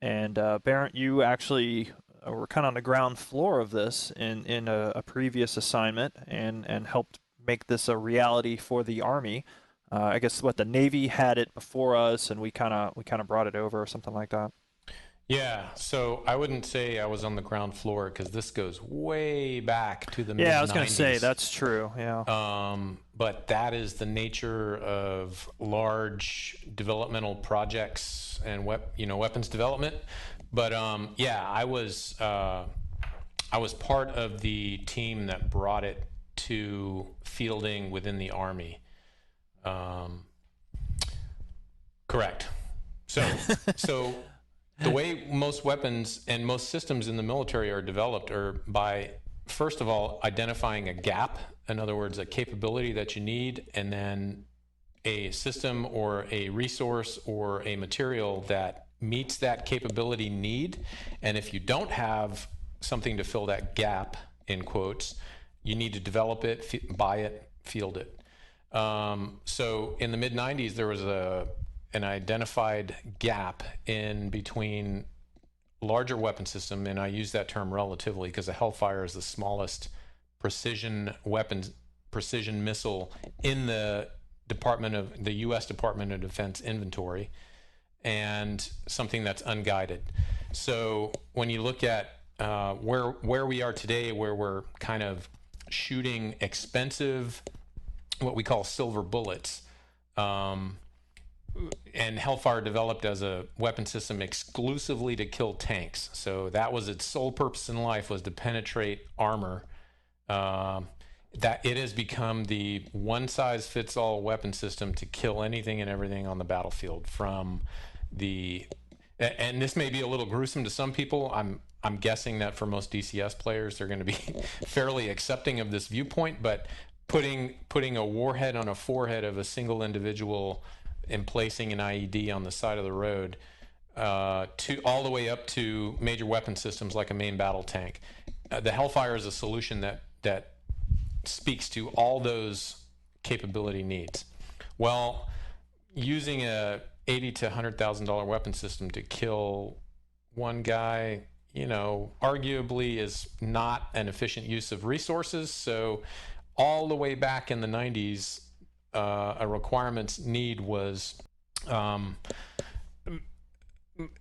And Barrett, you actually were kind of on the ground floor of this in a previous assignment and helped make this a reality for the Army. I guess the Navy had it before us, and we kind of brought it over or something like that. yeah, so I wouldn't say I was on the ground floor because this goes way back to the mid-90s. Yeah, I was going to say that's true. Yeah. But that is the nature of large developmental projects and weapons development. But yeah, I was part of the team that brought it to fielding within the Army. Correct. So the way most weapons and most systems in the military are developed are by, first of all, identifying a gap. In other words, a capability that you need, and then a system or a resource or a material that meets that capability need. And if you don't have something to fill that gap, in quotes, you need to develop it, buy it, field it. So in the mid-90s, there was an identified gap in between larger weapon system, and I use that term relatively because the Hellfire is the smallest precision missile in the U.S. Department of Defense inventory, and something that's unguided. So when you look at where we are today, where we're kind of shooting expensive what we call silver bullets. And Hellfire developed as a weapon system exclusively to kill tanks. So that was its sole purpose in life, was to penetrate armor. That it has become the one-size-fits-all weapon system to kill anything and everything on the battlefield. From the, and this may be a little gruesome to some people. I'm guessing that for most DCS players, they're going to be fairly accepting of this viewpoint. But putting a warhead on a forehead of a single individual and placing an IED on the side of the road, to all the way up to major weapon systems like a main battle tank. The Hellfire is a solution that speaks to all those capability needs. Well, using a $80,000 to $100,000 weapon system to kill one guy, arguably is not an efficient use of resources. So all the way back in the 90s, a requirements need was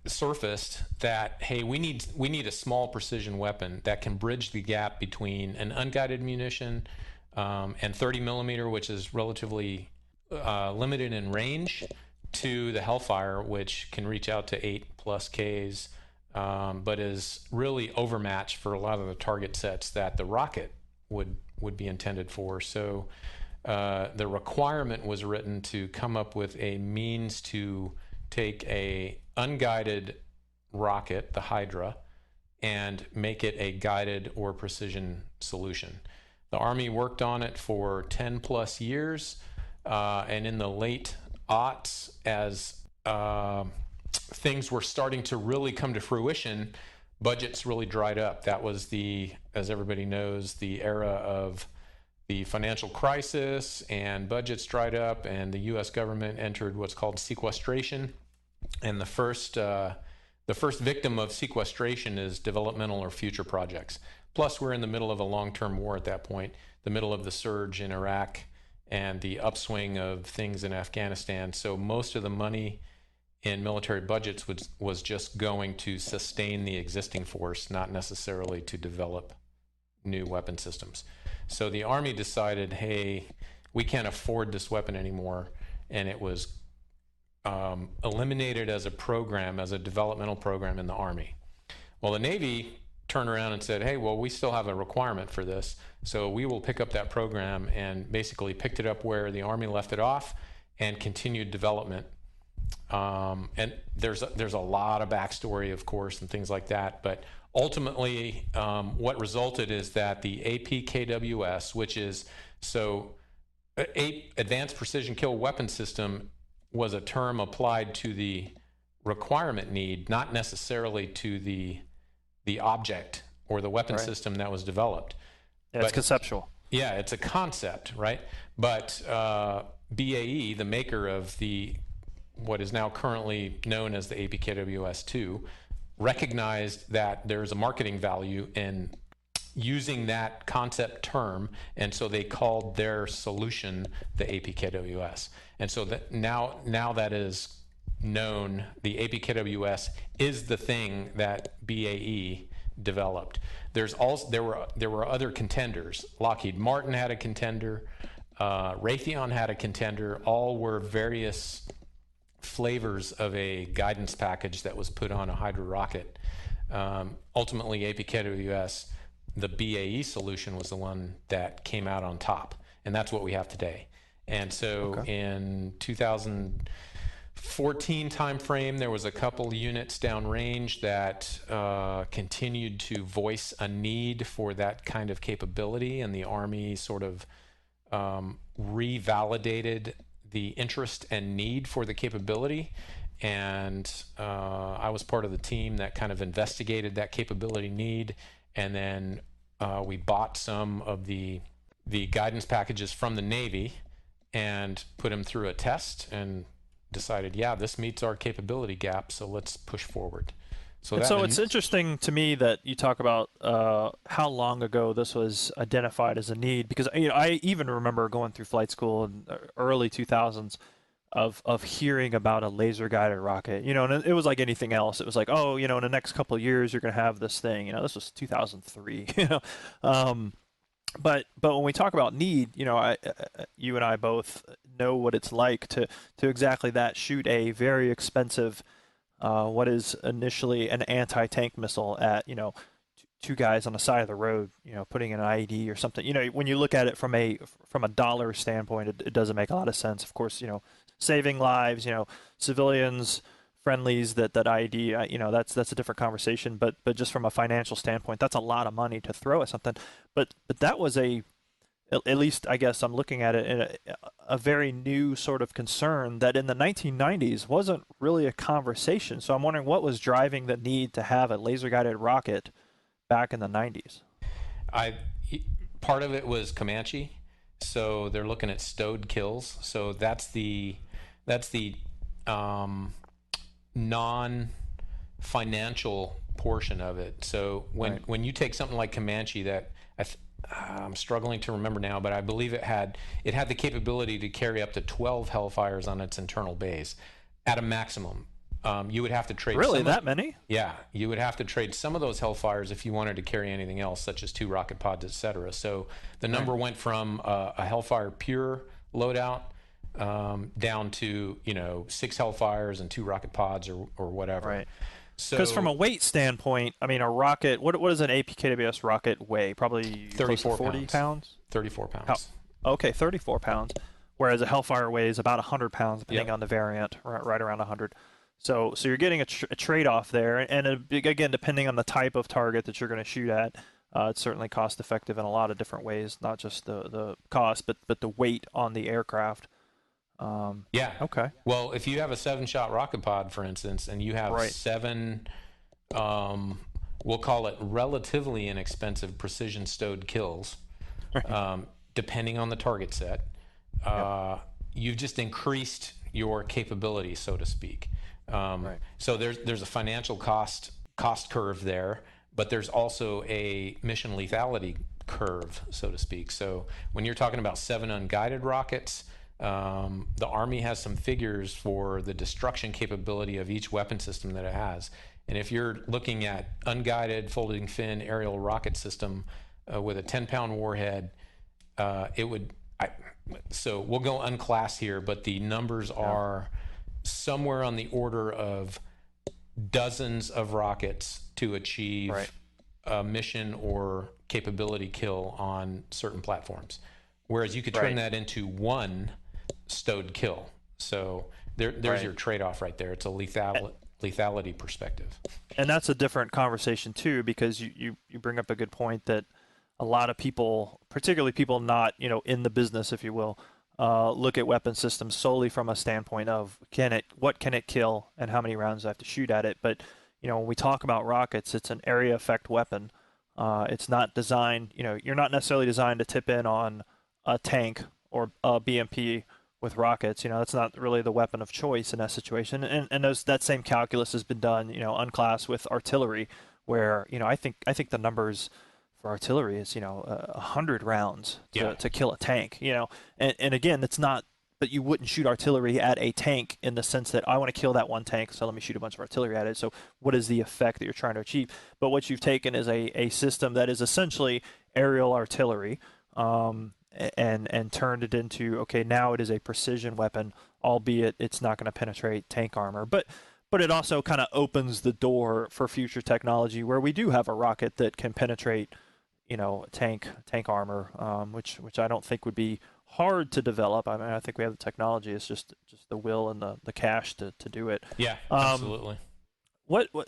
surfaced that, hey, we need a small precision weapon that can bridge the gap between an unguided munition and 30 millimeter, which is relatively limited in range, to the Hellfire, which can reach out to 8+ Ks, but is really overmatched for a lot of the target sets that the rocket would be intended for. So the requirement was written to come up with a means to take a unguided rocket, the Hydra, and make it a guided or precision solution. The Army worked on it for 10+ years, and in the late aughts, as things were starting to really come to fruition, budgets really dried up. That was as everybody knows, the era of the financial crisis, and budgets dried up, and the U.S. government entered what's called sequestration. And the first victim of sequestration is developmental or future projects. Plus, we're in the middle of a long-term war at that point, the middle of the surge in Iraq and the upswing of things in Afghanistan. So most of the money in military budgets was just going to sustain the existing force, not necessarily to develop new weapon systems. So the Army decided, hey, we can't afford this weapon anymore, and it was eliminated as a program, as a developmental program in the Army. Well, the Navy turned around and said, hey, well, we still have a requirement for this, so we will pick up that program, and basically picked it up where the Army left it off and continued development. And there's a lot of backstory, of course, and things like that, but ultimately what resulted is that the APKWS, which is Advanced Precision Kill Weapon System, was a term applied to the requirement need, not necessarily to the object or the weapon system that was developed. Yeah, it's conceptual. Yeah, it's a concept, right? But BAE, the maker of what is now currently known as the APKWS-2, recognized that there's a marketing value in using that concept term, and so they called their solution the APKWS. And so that now that is known, the APKWS is the thing that BAE developed. There were other contenders. Lockheed Martin had a contender, Raytheon had a contender. All were various flavors of a guidance package that was put on a Hydra rocket. Ultimately, APKWS, the BAE solution, was the one that came out on top, and that's what we have today. And so in 2014 timeframe, there was a couple units downrange that continued to voice a need for that kind of capability, and the Army sort of revalidated the interest and need for the capability. And I was part of the team that kind of investigated that capability need, and then we bought some of the guidance packages from the Navy and put them through a test and decided, yeah, this meets our capability gap, so let's push forward. So it's interesting to me that you talk about how long ago this was identified as a need, because I even remember going through flight school in the early 2000s of hearing about a laser guided rocket, and it was like anything else. It was like, oh, in the next couple of years you're going to have this thing. This was 2003, But when we talk about need, you and I both know what it's like to exactly that, shoot a very expensive, what is initially an anti-tank missile at, two guys on the side of the road, putting in an IED or something. When you look at it from a dollar standpoint, it doesn't make a lot of sense. Of course, saving lives, civilians, friendlies, that IED, that's a different conversation. But just from a financial standpoint, that's a lot of money to throw at something. But that was at least I guess I'm looking at it in a very new sort of concern that in the 1990s wasn't really a conversation. So I'm wondering what was driving the need to have a laser-guided rocket back in the 90s. Part of it was Comanche, so they're looking at stowed kills. So that's the non-financial portion of it. So when you take something like Comanche, that I'm struggling to remember now, but I believe it had the capability to carry up to 12 Hellfires on its internal base at a maximum. You would have to trade that many? Yeah, you would have to trade some of those Hellfires if you wanted to carry anything else, such as 2 rocket pods, etc. So the number went from a Hellfire pure loadout down to 6 Hellfires and 2 rocket pods or whatever. Right. So because from a weight standpoint, I mean, a rocket. What does an APKWS rocket weigh? Probably 34 40 pounds. 34 pounds. Okay, 34 pounds. Whereas a Hellfire weighs about 100 pounds, depending on the variant, right around 100. So you're getting a trade-off there, and again, depending on the type of target that you're going to shoot at, it's certainly cost-effective in a lot of different ways, not just the cost, but the weight on the aircraft. Yeah. Okay. Well, if you have a 7-shot rocket pod, for instance, and you have 7, we'll call it relatively inexpensive precision stowed kills, depending on the target set, you've just increased your capability, so to speak. So there's a financial cost curve there, but there's also a mission lethality curve, so to speak. So when you're talking about 7 unguided rockets, the Army has some figures for the destruction capability of each weapon system that it has. And if you're looking at unguided folding fin aerial rocket system with a 10-pound warhead, so we'll go unclassed here, but the numbers are somewhere on the order of dozens of rockets to achieve a mission or capability kill on certain platforms. Whereas you could turn that into 1 stowed kill. So there's your trade-off right there. It's a lethality perspective. And that's a different conversation too, because you bring up a good point that a lot of people, particularly people not in the business, if you will, look at weapon systems solely from a standpoint of what can it kill and how many rounds I have to shoot at it. But when we talk about rockets, it's an area effect weapon. It's not designed. You're not necessarily designed to tip in on a tank or a BMP with rockets. That's not really the weapon of choice in that situation. And that same calculus has been done, unclassed with artillery, where I think the numbers for artillery is 100 rounds to kill a tank. And again, it's not. But you wouldn't shoot artillery at a tank in the sense that I want to kill that one tank, so let me shoot a bunch of artillery at it. So what is the effect that you're trying to achieve? But what you've taken is a system that is essentially aerial artillery, and turned it into, okay, now it is a precision weapon, albeit it's not going to penetrate tank armor. But it also kind of opens the door for future technology where we do have a rocket that can penetrate, tank armor, which I don't think would be hard to develop. I mean, I think we have the technology. It's just the will and the cash to do it. Yeah, absolutely.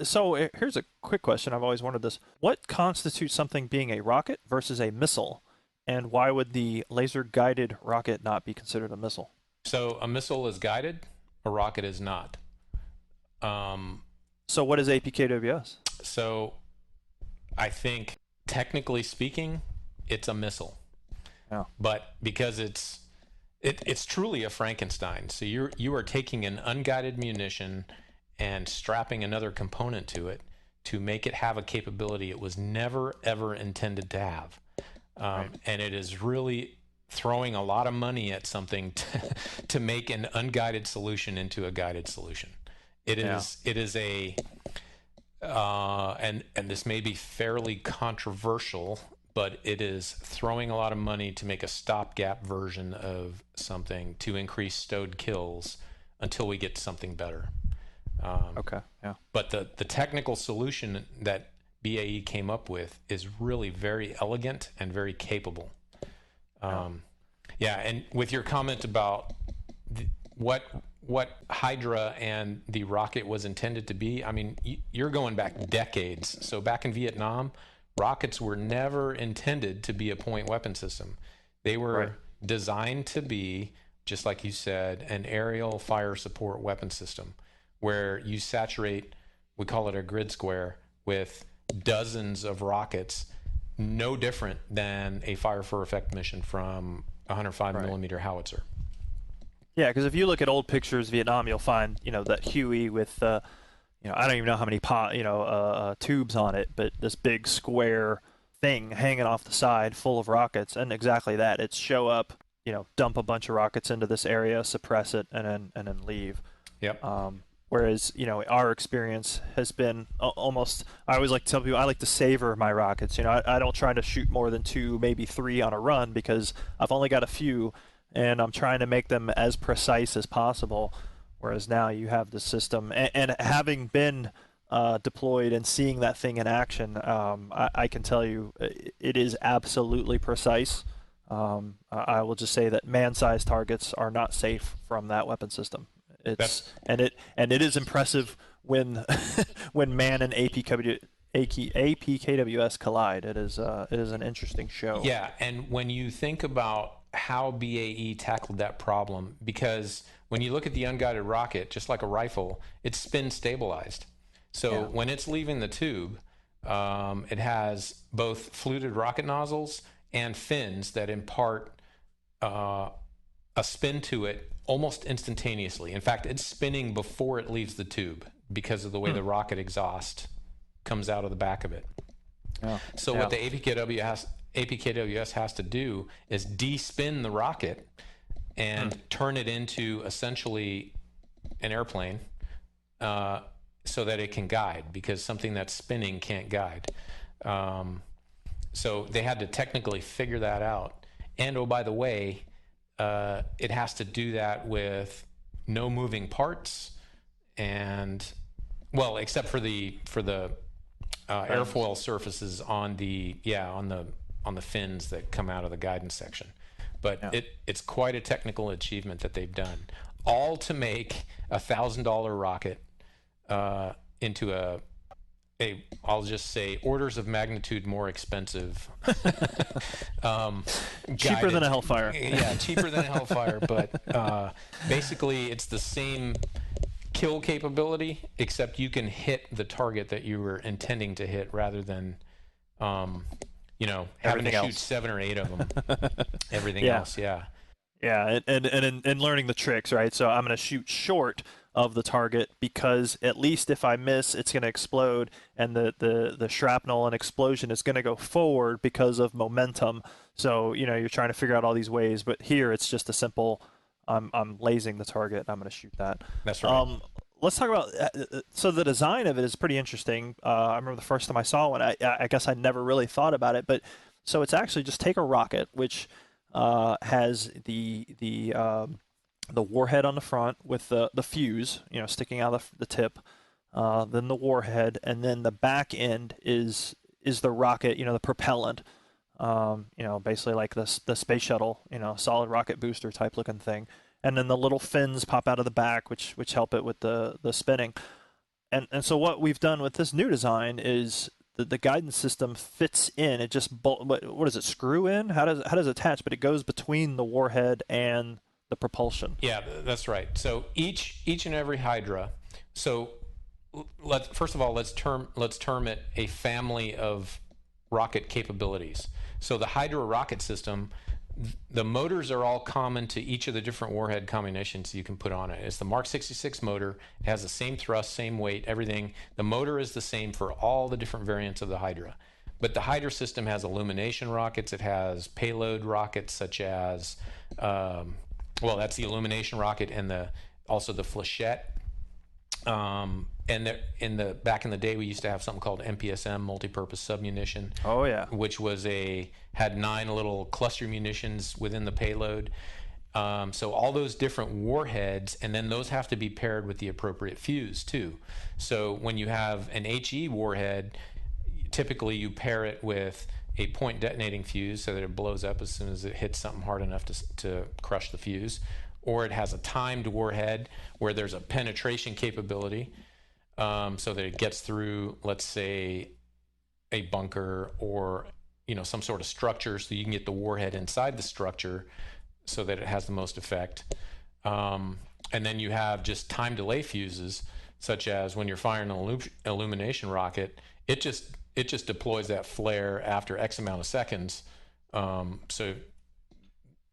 So here's a quick question. I've always wondered this. What constitutes something being a rocket versus a missile? And why would the laser-guided rocket not be considered a missile? So a missile is guided, a rocket is not. So what is APKWS? So I think, technically speaking, it's a missile. Yeah. But because it's truly a Frankenstein. So you are taking an unguided munition and strapping another component to it to make it have a capability it was never, ever intended to have. And it is really throwing a lot of money at something to make an unguided solution into a guided solution. It is a, and this may be fairly controversial, but it is throwing a lot of money to make a stopgap version of something to increase stowed kills until we get something better. Okay. Yeah. But the technical solution that BAE came up with is really very elegant and very capable. And with your comment about what Hydra and the rocket was intended to be, I mean, you're going back decades. So back in Vietnam, rockets were never intended to be a point weapon system. They were designed to be, just like you said, an aerial fire support weapon system where you saturate, we call it a grid square, with dozens of rockets, no different than a fire for effect mission from a 105 millimeter howitzer. Yeah, because if you look at old pictures of Vietnam, you'll find, that Huey with, I don't even know how many tubes on it, but this big square thing hanging off the side full of rockets, and exactly that. It's show up, dump a bunch of rockets into this area, suppress it, and then leave. Yep. Whereas, our experience has been almost, I always like to tell people, I like to savor my rockets. I don't try to shoot more than 2, maybe 3 on a run because I've only got a few, and I'm trying to make them as precise as possible. Whereas now you have the system, and having been deployed and seeing that thing in action, I can tell you it is absolutely precise. I will just say that man-sized targets are not safe from that weapon system. It is impressive when when man and APKWS collide. It is an interesting show. Yeah, and when you think about how BAE tackled that problem, because when you look at the unguided rocket, just like a rifle, it's spin stabilized. So when it's leaving the tube, it has both fluted rocket nozzles and fins that impart a spin to it almost instantaneously. In fact, it's spinning before it leaves the tube because of the way the rocket exhaust comes out of the back of it. So what the APKWS has to do is de-spin the rocket and turn it into essentially an airplane so that it can guide, because something that's spinning can't guide. So they had to technically figure that out. And oh, by the way, it has to do that with no moving parts, and well, except for the airfoil surfaces on the fins that come out of the guidance section. But it's quite a technical achievement that they've done, all to make $1,000 rocket into a I'll just say orders of magnitude more expensive. Cheaper than a Hellfire. Yeah, cheaper than a Hellfire, but basically it's the same kill capability, except you can hit the target that you were intending to hit rather than having to shoot 7 or 8 of them. Everything else, Yeah, and learning the tricks, right? So I'm going to shoot short of the target because at least if I miss, it's going to explode, and the shrapnel and explosion is going to go forward because of momentum. So you're trying to figure out all these ways, but here it's just a simple, I'm lasing the target, and I'm going to shoot that. That's right. Let's talk about so the design of it is pretty interesting. I remember the first time I saw one, I guess I never really thought about it, but so it's actually just take a rocket which has the warhead on the front with the fuse, sticking out of the tip, then the warhead, and then the back end is the rocket, the propellant, basically like the space shuttle, solid rocket booster type looking thing, and then the little fins pop out of the back, which help it with the spinning, and so what we've done with this new design is the guidance system fits in. It just what does it screw in? How does it attach? But it goes between the warhead and the propulsion. Yeah, that's right. So each and every Hydra. So first of all let's term it a family of rocket capabilities. So the Hydra rocket system, the motors are all common to each of the different warhead combinations you can put on it. It's the Mark 66 motor. It has the same thrust, same weight, everything. The motor is the same for all the different variants of the Hydra. But the Hydra system has illumination rockets. It has payload rockets such as that's the illumination rocket, and also the flechette. And back in the day, we used to have something called MPSM, multi-purpose submunition. Oh yeah. Which was had 9 little cluster munitions within the payload. So all those different warheads, and then those have to be paired with the appropriate fuse too. So when you have an HE warhead, typically you pair it with a point detonating fuse so that it blows up as soon as it hits something hard enough to crush the fuse. Or it has a timed warhead where there's a penetration capability, so that it gets through, let's say, a bunker or some sort of structure, so you can get the warhead inside the structure so that it has the most effect. And then you have just time delay fuses, such as when you're firing an illumination rocket, it just deploys that flare after X amount of seconds. So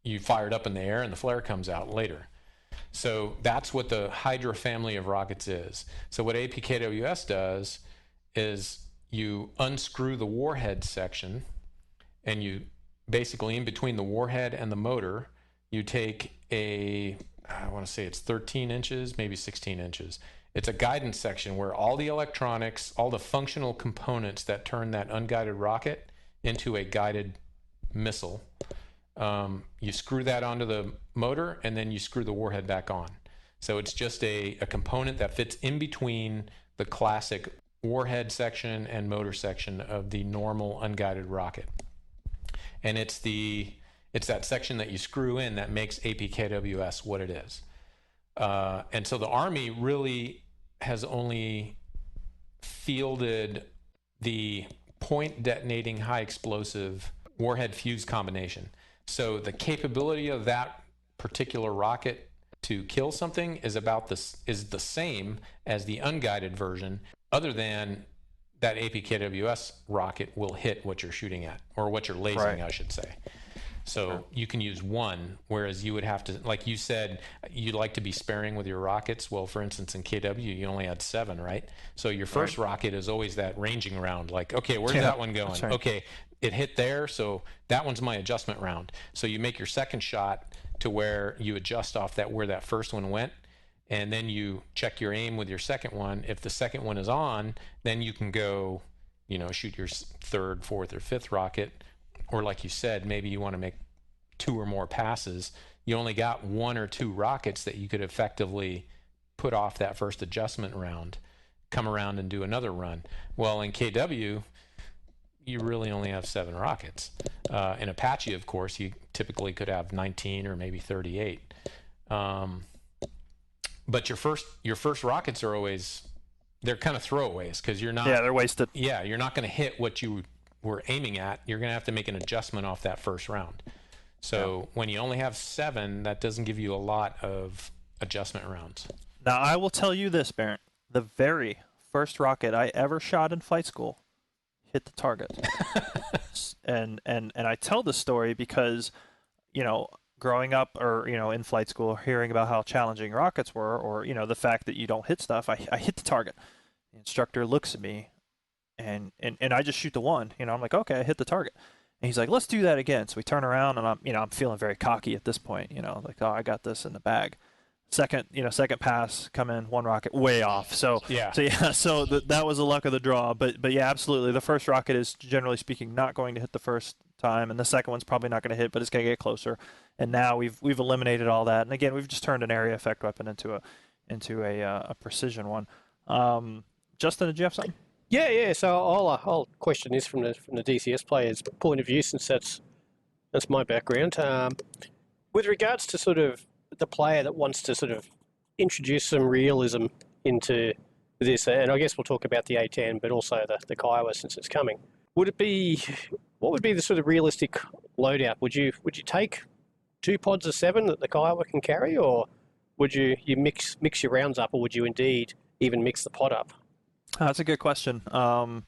you fire it up in the air and the flare comes out later. So that's what the Hydra family of rockets is. So what APKWS does is you unscrew the warhead section, and you basically, in between the warhead and the motor, you take I want to say it's 13 inches, maybe 16 inches. It's a guidance section where all the electronics, all the functional components that turn that unguided rocket into a guided missile, you screw that onto the motor, and then you screw the warhead back on. So it's just a component that fits in between the classic warhead section and motor section of the normal unguided rocket. And it's that section that you screw in that makes APKWS what it is. And so the Army really has only fielded the point detonating high explosive warhead fuse combination. So the capability of that particular rocket to kill something is the same as the unguided version, other than that APKWS rocket will hit what you're shooting at, or what you're lasering, Right. I should say. So you can use one, whereas you would have to, like you said, you'd like to be sparing with your rockets. Well, for instance, in KW, you only had 7, right? So your first rocket is always that ranging round. Like, okay, where's that one going? Right. Okay, it hit there, so that one's my adjustment round. So you make your second shot to where you adjust off where that first one went, and then you check your aim with your second one. If the second one is on, then you can go, shoot your third, fourth, or fifth rocket. Or like you said, maybe you want to make 2 or more passes. You only got 1 or 2 rockets that you could effectively put off that first adjustment round, come around and do another run. Well, in KW, you really only have 7 rockets. In Apache, of course, you typically could have 19 or maybe 38. But your first rockets are they're kind of throwaways, because you're not. Yeah, they're wasted. Yeah, you're not going to hit what you were aiming at. You're going to have to make an adjustment off that first round. So when you only have 7, that doesn't give you a lot of adjustment rounds. Now I will tell you this, Barrett. The very first rocket I ever shot in flight school hit the target. and I tell this story because, growing up or, in flight school, hearing about how challenging rockets were, or, the fact that you don't hit stuff, I hit the target. The instructor looks at me and I just shoot the one, I'm like, okay, I hit the target. And he's like, let's do that again. So we turn around, and I'm feeling very cocky at this point, like, oh, I got this in the bag. Second pass, come in, 1 rocket, way off. So that was the luck of the draw. But yeah, absolutely. The first rocket is, generally speaking, not going to hit the first time, and the second one's probably not going to hit, but it's going to get closer. And now we've eliminated all that. And again, we've just turned an area effect weapon into a precision one. Justin, did you have something? Yeah. So I'll question this from the DCS player's point of view, since that's my background. With regards to sort of the player that wants to sort of introduce some realism into this, and I guess we'll talk about the A10, but also the Kiowa, since it's coming. What would be the sort of realistic loadout? Would you take 2 pods of 7 that the Kiowa can carry, or would you mix your rounds up, or would you indeed even mix the pod up? That's a good question. And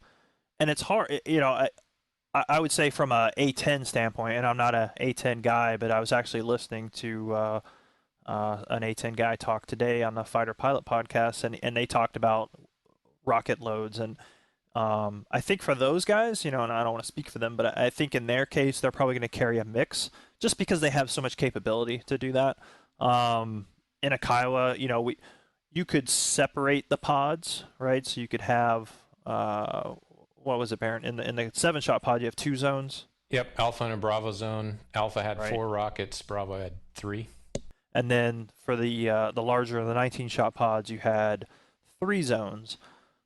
it's hard, I would say from a A10 standpoint, and I'm not a A10 guy, but I was actually listening to an A10 guy talk today on the Fighter Pilot podcast, and they talked about rocket loads. And I think for those guys, and I don't want to speak for them, but I think in their case, they're probably going to carry a mix, just because they have so much capability to do that. In a Kiowa, you could separate the pods, right? So you could have what was it, Baron? In the 7-shot pod, you have 2 zones. Yep, Alpha and a Bravo zone. Alpha had Right. 4 rockets. Bravo had 3. And then for the larger, the 19-shot pods, you had 3 zones.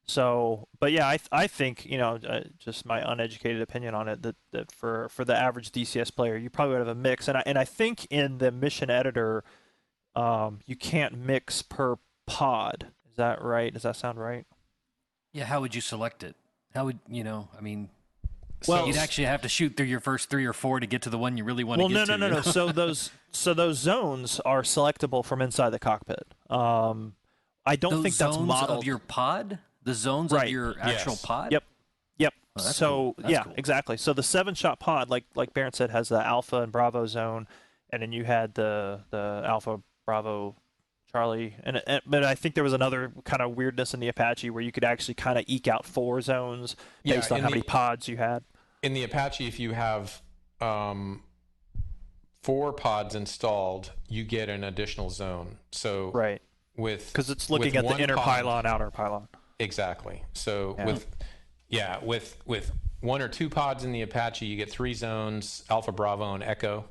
So, but yeah, I think, just my uneducated opinion on it, that for the average DCS player, you probably would have a mix. And I think in the mission editor, you can't mix per pod. Is that right? Does that sound right? Yeah, how would you select it? How would, I mean, Well, you'd actually have to shoot through your first 3 or 4 to get to the one you really want to get to. No. So those zones are selectable from inside the cockpit. I don't think that's zones modeled. of your pod? The zones Right. of your actual Yes. pod? Yep. Oh, that's So cool. That's yeah, cool. exactly. So the 7-shot pod, like Barron said, has the Alpha and Bravo zone, and then you had the Alpha, Bravo, Charlie, but I think there was another kind of weirdness in the Apache where you could actually kind of eke out 4 zones based on in how the- many pods you had. In the Apache, if you have 4 pods installed, you get an additional zone. So Right. with Because it's looking with at the one inner pod- pylon, outer pylon. Exactly. So Yeah. with 1 or 2 pods in the Apache, you get 3 zones: Alpha, Bravo, and Echo.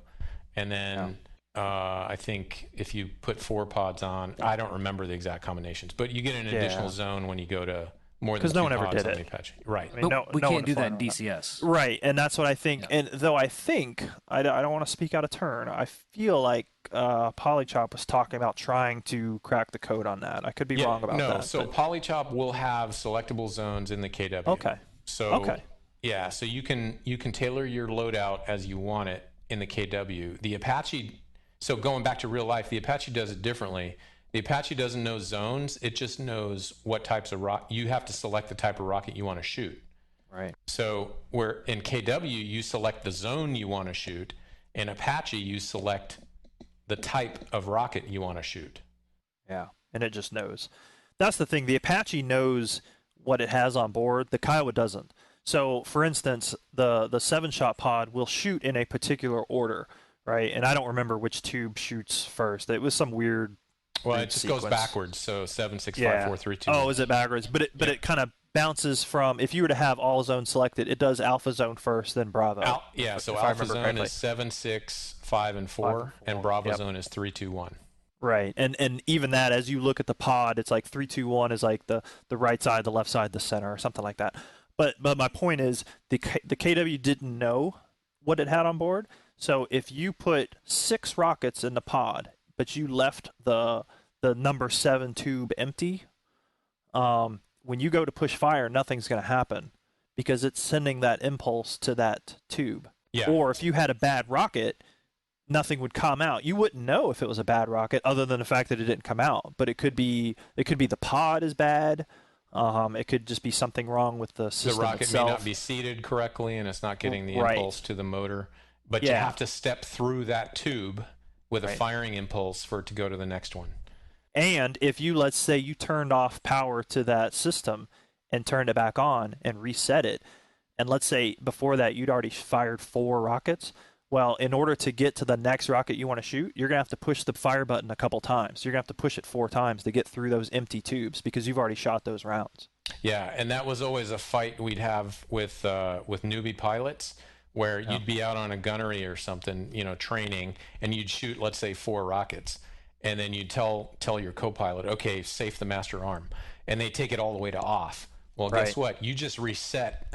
And then I think if you put 4 pods on, I don't remember the exact combinations, but you get an additional zone when you go to more than 'Cause 2 no one ever pods did on the it. Apache. Right. I mean, But we no one can't do that flying in around. DCS. Right, and that's what I think. Yeah. And though I think I don't want to speak out of turn, I feel like Polychop was talking about trying to crack the code on that. I could be wrong about no, that. so but- Polychop will have selectable zones in the KW. Okay. So Okay. yeah, so you can tailor your loadout as you want it in the KW. The Apache, so going back to real life, the Apache does it differently. The Apache doesn't know zones; it just knows what types of rocket. You have to select the type of rocket you want to shoot. Right. So where in KW you select the zone you want to shoot, in Apache you select the type of rocket you want to shoot. Yeah, and it just knows. That's the thing. The Apache knows what it has on board. The Kiowa doesn't. So, for instance, the 7-shot pod will shoot in a particular order, right? And I don't remember which tube shoots first. It was some weird. Well, weird it just sequence. goes backwards. So 7, 6, 5, 4, 3, 2. Oh, is it backwards? But it kind of bounces from. If you were to have all zones selected, it does Alpha zone first, then Bravo. So if I Alpha remember zone correctly. is 7, 6, 5, and 4, and Bravo Yep. zone is 3, 2, 1. Right, and even that, as you look at the pod, it's like 3, 2, 1 is like the right side, the left side, the center, or something like that. But my point is, the KW didn't know what it had on board. So if you put 6 rockets in the pod, but you left the number 7 tube empty, when you go to push fire, nothing's going to happen because it's sending that impulse to that tube. Yeah. Or if you had a bad rocket, nothing would come out. You wouldn't know if it was a bad rocket other than the fact that it didn't come out. But it could be the pod is bad. It could just be something wrong with the system The rocket itself. may not be seated correctly, and it's not getting the Right. impulse to the motor. But you Yeah. have to step through that tube with a Right. firing impulse for it to go to the next one. And if you, let's say you turned off power to that system and turned it back on and reset it, and let's say before that you'd already fired 4 rockets, well, in order to get to the next rocket you want to shoot, you're going to have to push the fire button a couple times. You're going to have to push it 4 times to get through those empty tubes because you've already shot those rounds. Yeah, and that was always a fight we'd have with newbie pilots, where you'd be out on a gunnery or something, training, and you'd shoot, let's say, 4 rockets, and then you'd tell your co-pilot, okay, safe the master arm, and they take it all the way to off. Well, guess Right. what? You just reset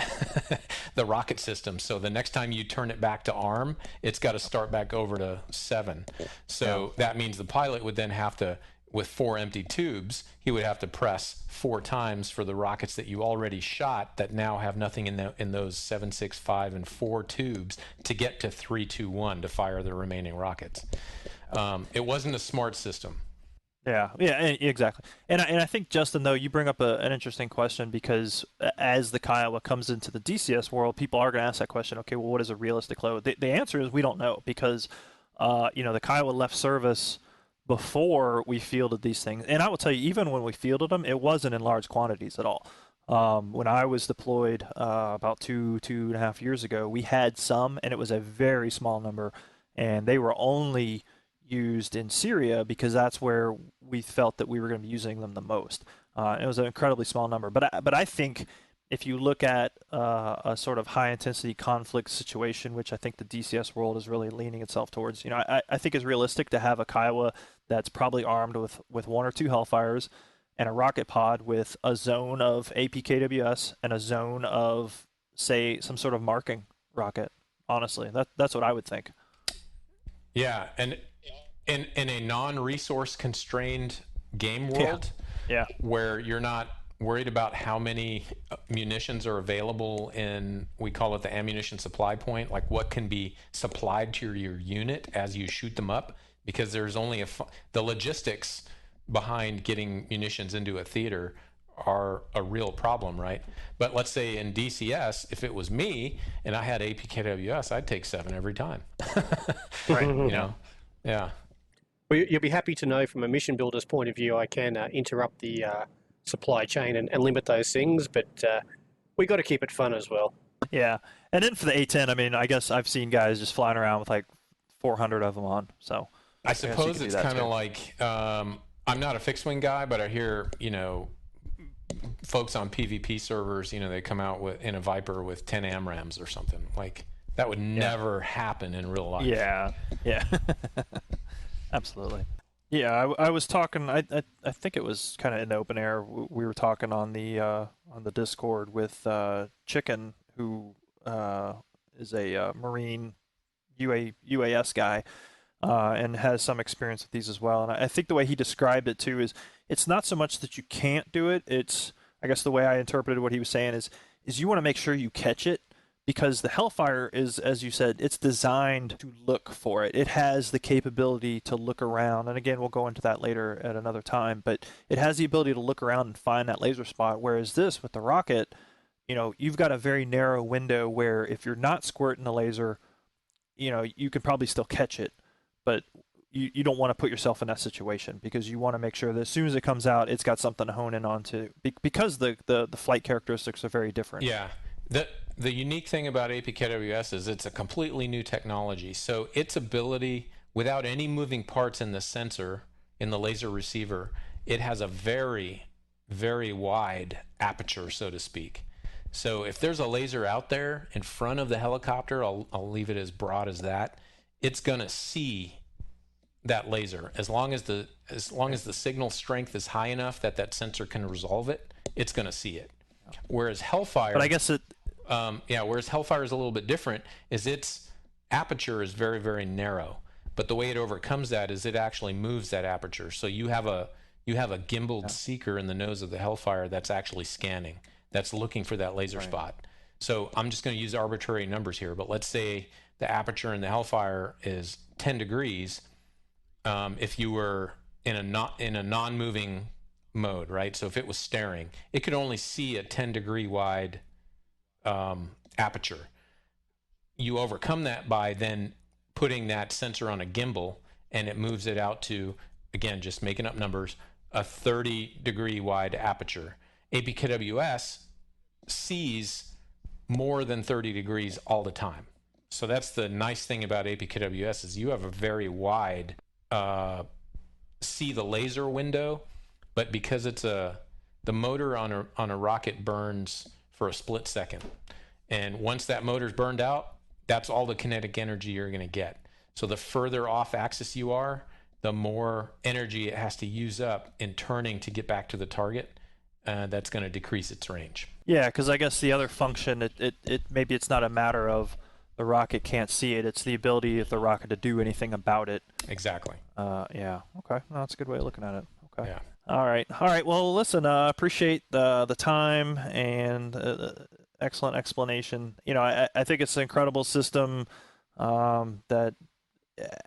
the rocket system. So the next time you turn it back to arm, it's got to start back over to 7. So that means the pilot would then have to, with 4 empty tubes, he would have to press 4 times for the rockets that you already shot that now have nothing in those 7, 6, 5, and 4 tubes to get to 3, 2, 1 to fire the remaining rockets. It wasn't a smart system. Yeah, exactly. And I think, Justin, though, you bring up an interesting question because as the Kiowa comes into the DCS world, people are going to ask that question, okay, well, what is a realistic load? The answer is we don't know because, the Kiowa left service before we fielded these things. And I will tell you, even when we fielded them, it wasn't in large quantities at all. When I was deployed about 2.5 years ago, we had some, and it was a very small number, and they were only used in Syria because that's where we felt that we were going to be using them the most. It was an incredibly small number, but I think if you look at a sort of high intensity conflict situation, which I think the DCS world is really leaning itself towards, I think it's realistic to have a Kiowa that's probably armed with 1 or 2 Hellfires and a rocket pod with a zone of APKWS and a zone of, say, some sort of marking rocket. Honestly, that's what I would think. Yeah, and in a non-resource constrained game world, yeah, where you're not worried about how many munitions are available in, we call it the ammunition supply point, like what can be supplied to your unit as you shoot them up, because there's only the logistics behind getting munitions into a theater are a real problem, right? But let's say in DCS, if it was me and I had APKWS, I'd take 7 every time. right. Yeah. Well, you'll be happy to know from a mission builder's point of view, I can interrupt the supply chain and limit those things, but we got to keep it fun as well. Yeah, and then for the A10, I mean, I guess I've seen guys just flying around with like 400 of them on. So I suppose it's kind of like I'm not a fixed wing guy, but I hear folks on PvP servers, they come out in a Viper with 10 AMRAMs or something. Like that would never happen in real life. Yeah. Absolutely. Yeah, I was talking. I think it was kind of in open air. We were talking on the Discord with Chicken, who is a Marine UAS guy, and has some experience with these as well. And I think the way he described it too is it's not so much that you can't do it. It's, I guess the way I interpreted what he was saying is you want to make sure you catch it. Because the Hellfire is, as you said, it's designed to look for it. It has the capability to look around. And again, we'll go into that later at another time. But it has the ability to look around and find that laser spot. Whereas this, with the rocket, you've got a very narrow window where if you're not squirting the laser, you can probably still catch it. But you don't want to put yourself in that situation because you want to make sure that as soon as it comes out, it's got something to hone in on to. Because the flight characteristics are very different. Yeah. The unique thing about APKWS is it's a completely new technology. So its ability, without any moving parts in the sensor, in the laser receiver, it has a very, very wide aperture, so to speak. So if there's a laser out there in front of the helicopter, I'll leave it as broad as that, it's going to see that laser. As long as the signal strength is high enough that sensor can resolve it, it's going to see it. Whereas Hellfire... But I guess it... whereas Hellfire is a little bit different, is its aperture is very, very narrow. But the way it overcomes that is it actually moves that aperture. So you have a gimbaled seeker in the nose of the Hellfire that's actually scanning, that's looking for that laser spot. So I'm just going to use arbitrary numbers here, but let's say the aperture in the Hellfire is 10 degrees. If you were in a non-moving mode, right? So if it was staring, it could only see a 10-degree wide aperture. You overcome that by then putting that sensor on a gimbal, and it moves it out to, again, just making up numbers, a 30-degree wide aperture. APKWS sees more than 30 degrees all the time. So that's the nice thing about APKWS is you have a very wide see the laser window, but because it's the motor on a rocket burns for a split second. And once that motor's burned out, that's all the kinetic energy you're going to get. So the further off axis you are, the more energy it has to use up in turning to get back to the target. That's going to decrease its range. Yeah, because I guess the other function, it maybe it's not a matter of the rocket can't see it. It's the ability of the rocket to do anything about it. Exactly. Yeah. Okay. No, that's a good way of looking at it. Okay. Yeah. All right. Well, listen. Appreciate the time and excellent explanation. I think it's an incredible system that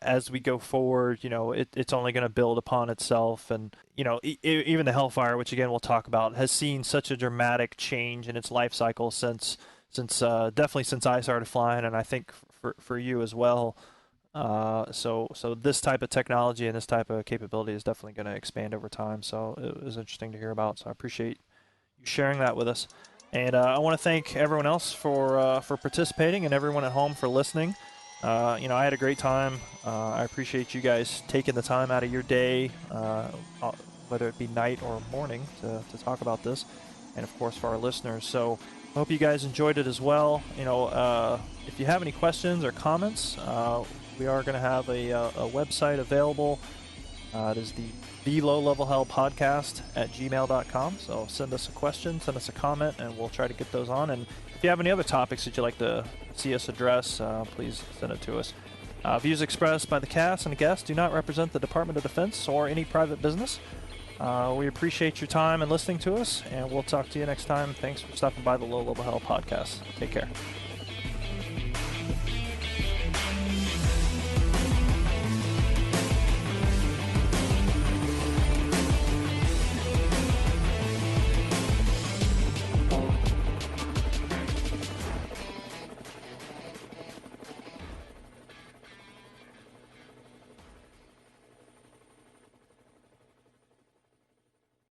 as we go forward, it's only going to build upon itself. And, even the Hellfire, which again we'll talk about, has seen such a dramatic change in its life cycle since definitely since I started flying, and I think for you as well. So this type of technology and this type of capability is definitely going to expand over time. So it was interesting to hear about. So I appreciate you sharing that with us. And I want to thank everyone else for participating and everyone at home for listening. I had a great time. I appreciate you guys taking the time out of your day, whether it be night or morning, to talk about this, and of course for our listeners. So I hope you guys enjoyed it as well. If you have any questions or comments, we are going to have a website available. It is the Low Level Hell Podcast at gmail.com. So send us a question, send us a comment, and we'll try to get those on. And if you have any other topics that you'd like to see us address, please send it to us. Views expressed by the cast and the guests do not represent the Department of Defense or any private business. We appreciate your time and listening to us, and we'll talk to you next time. Thanks for stopping by the Low Level Hell Podcast. Take care.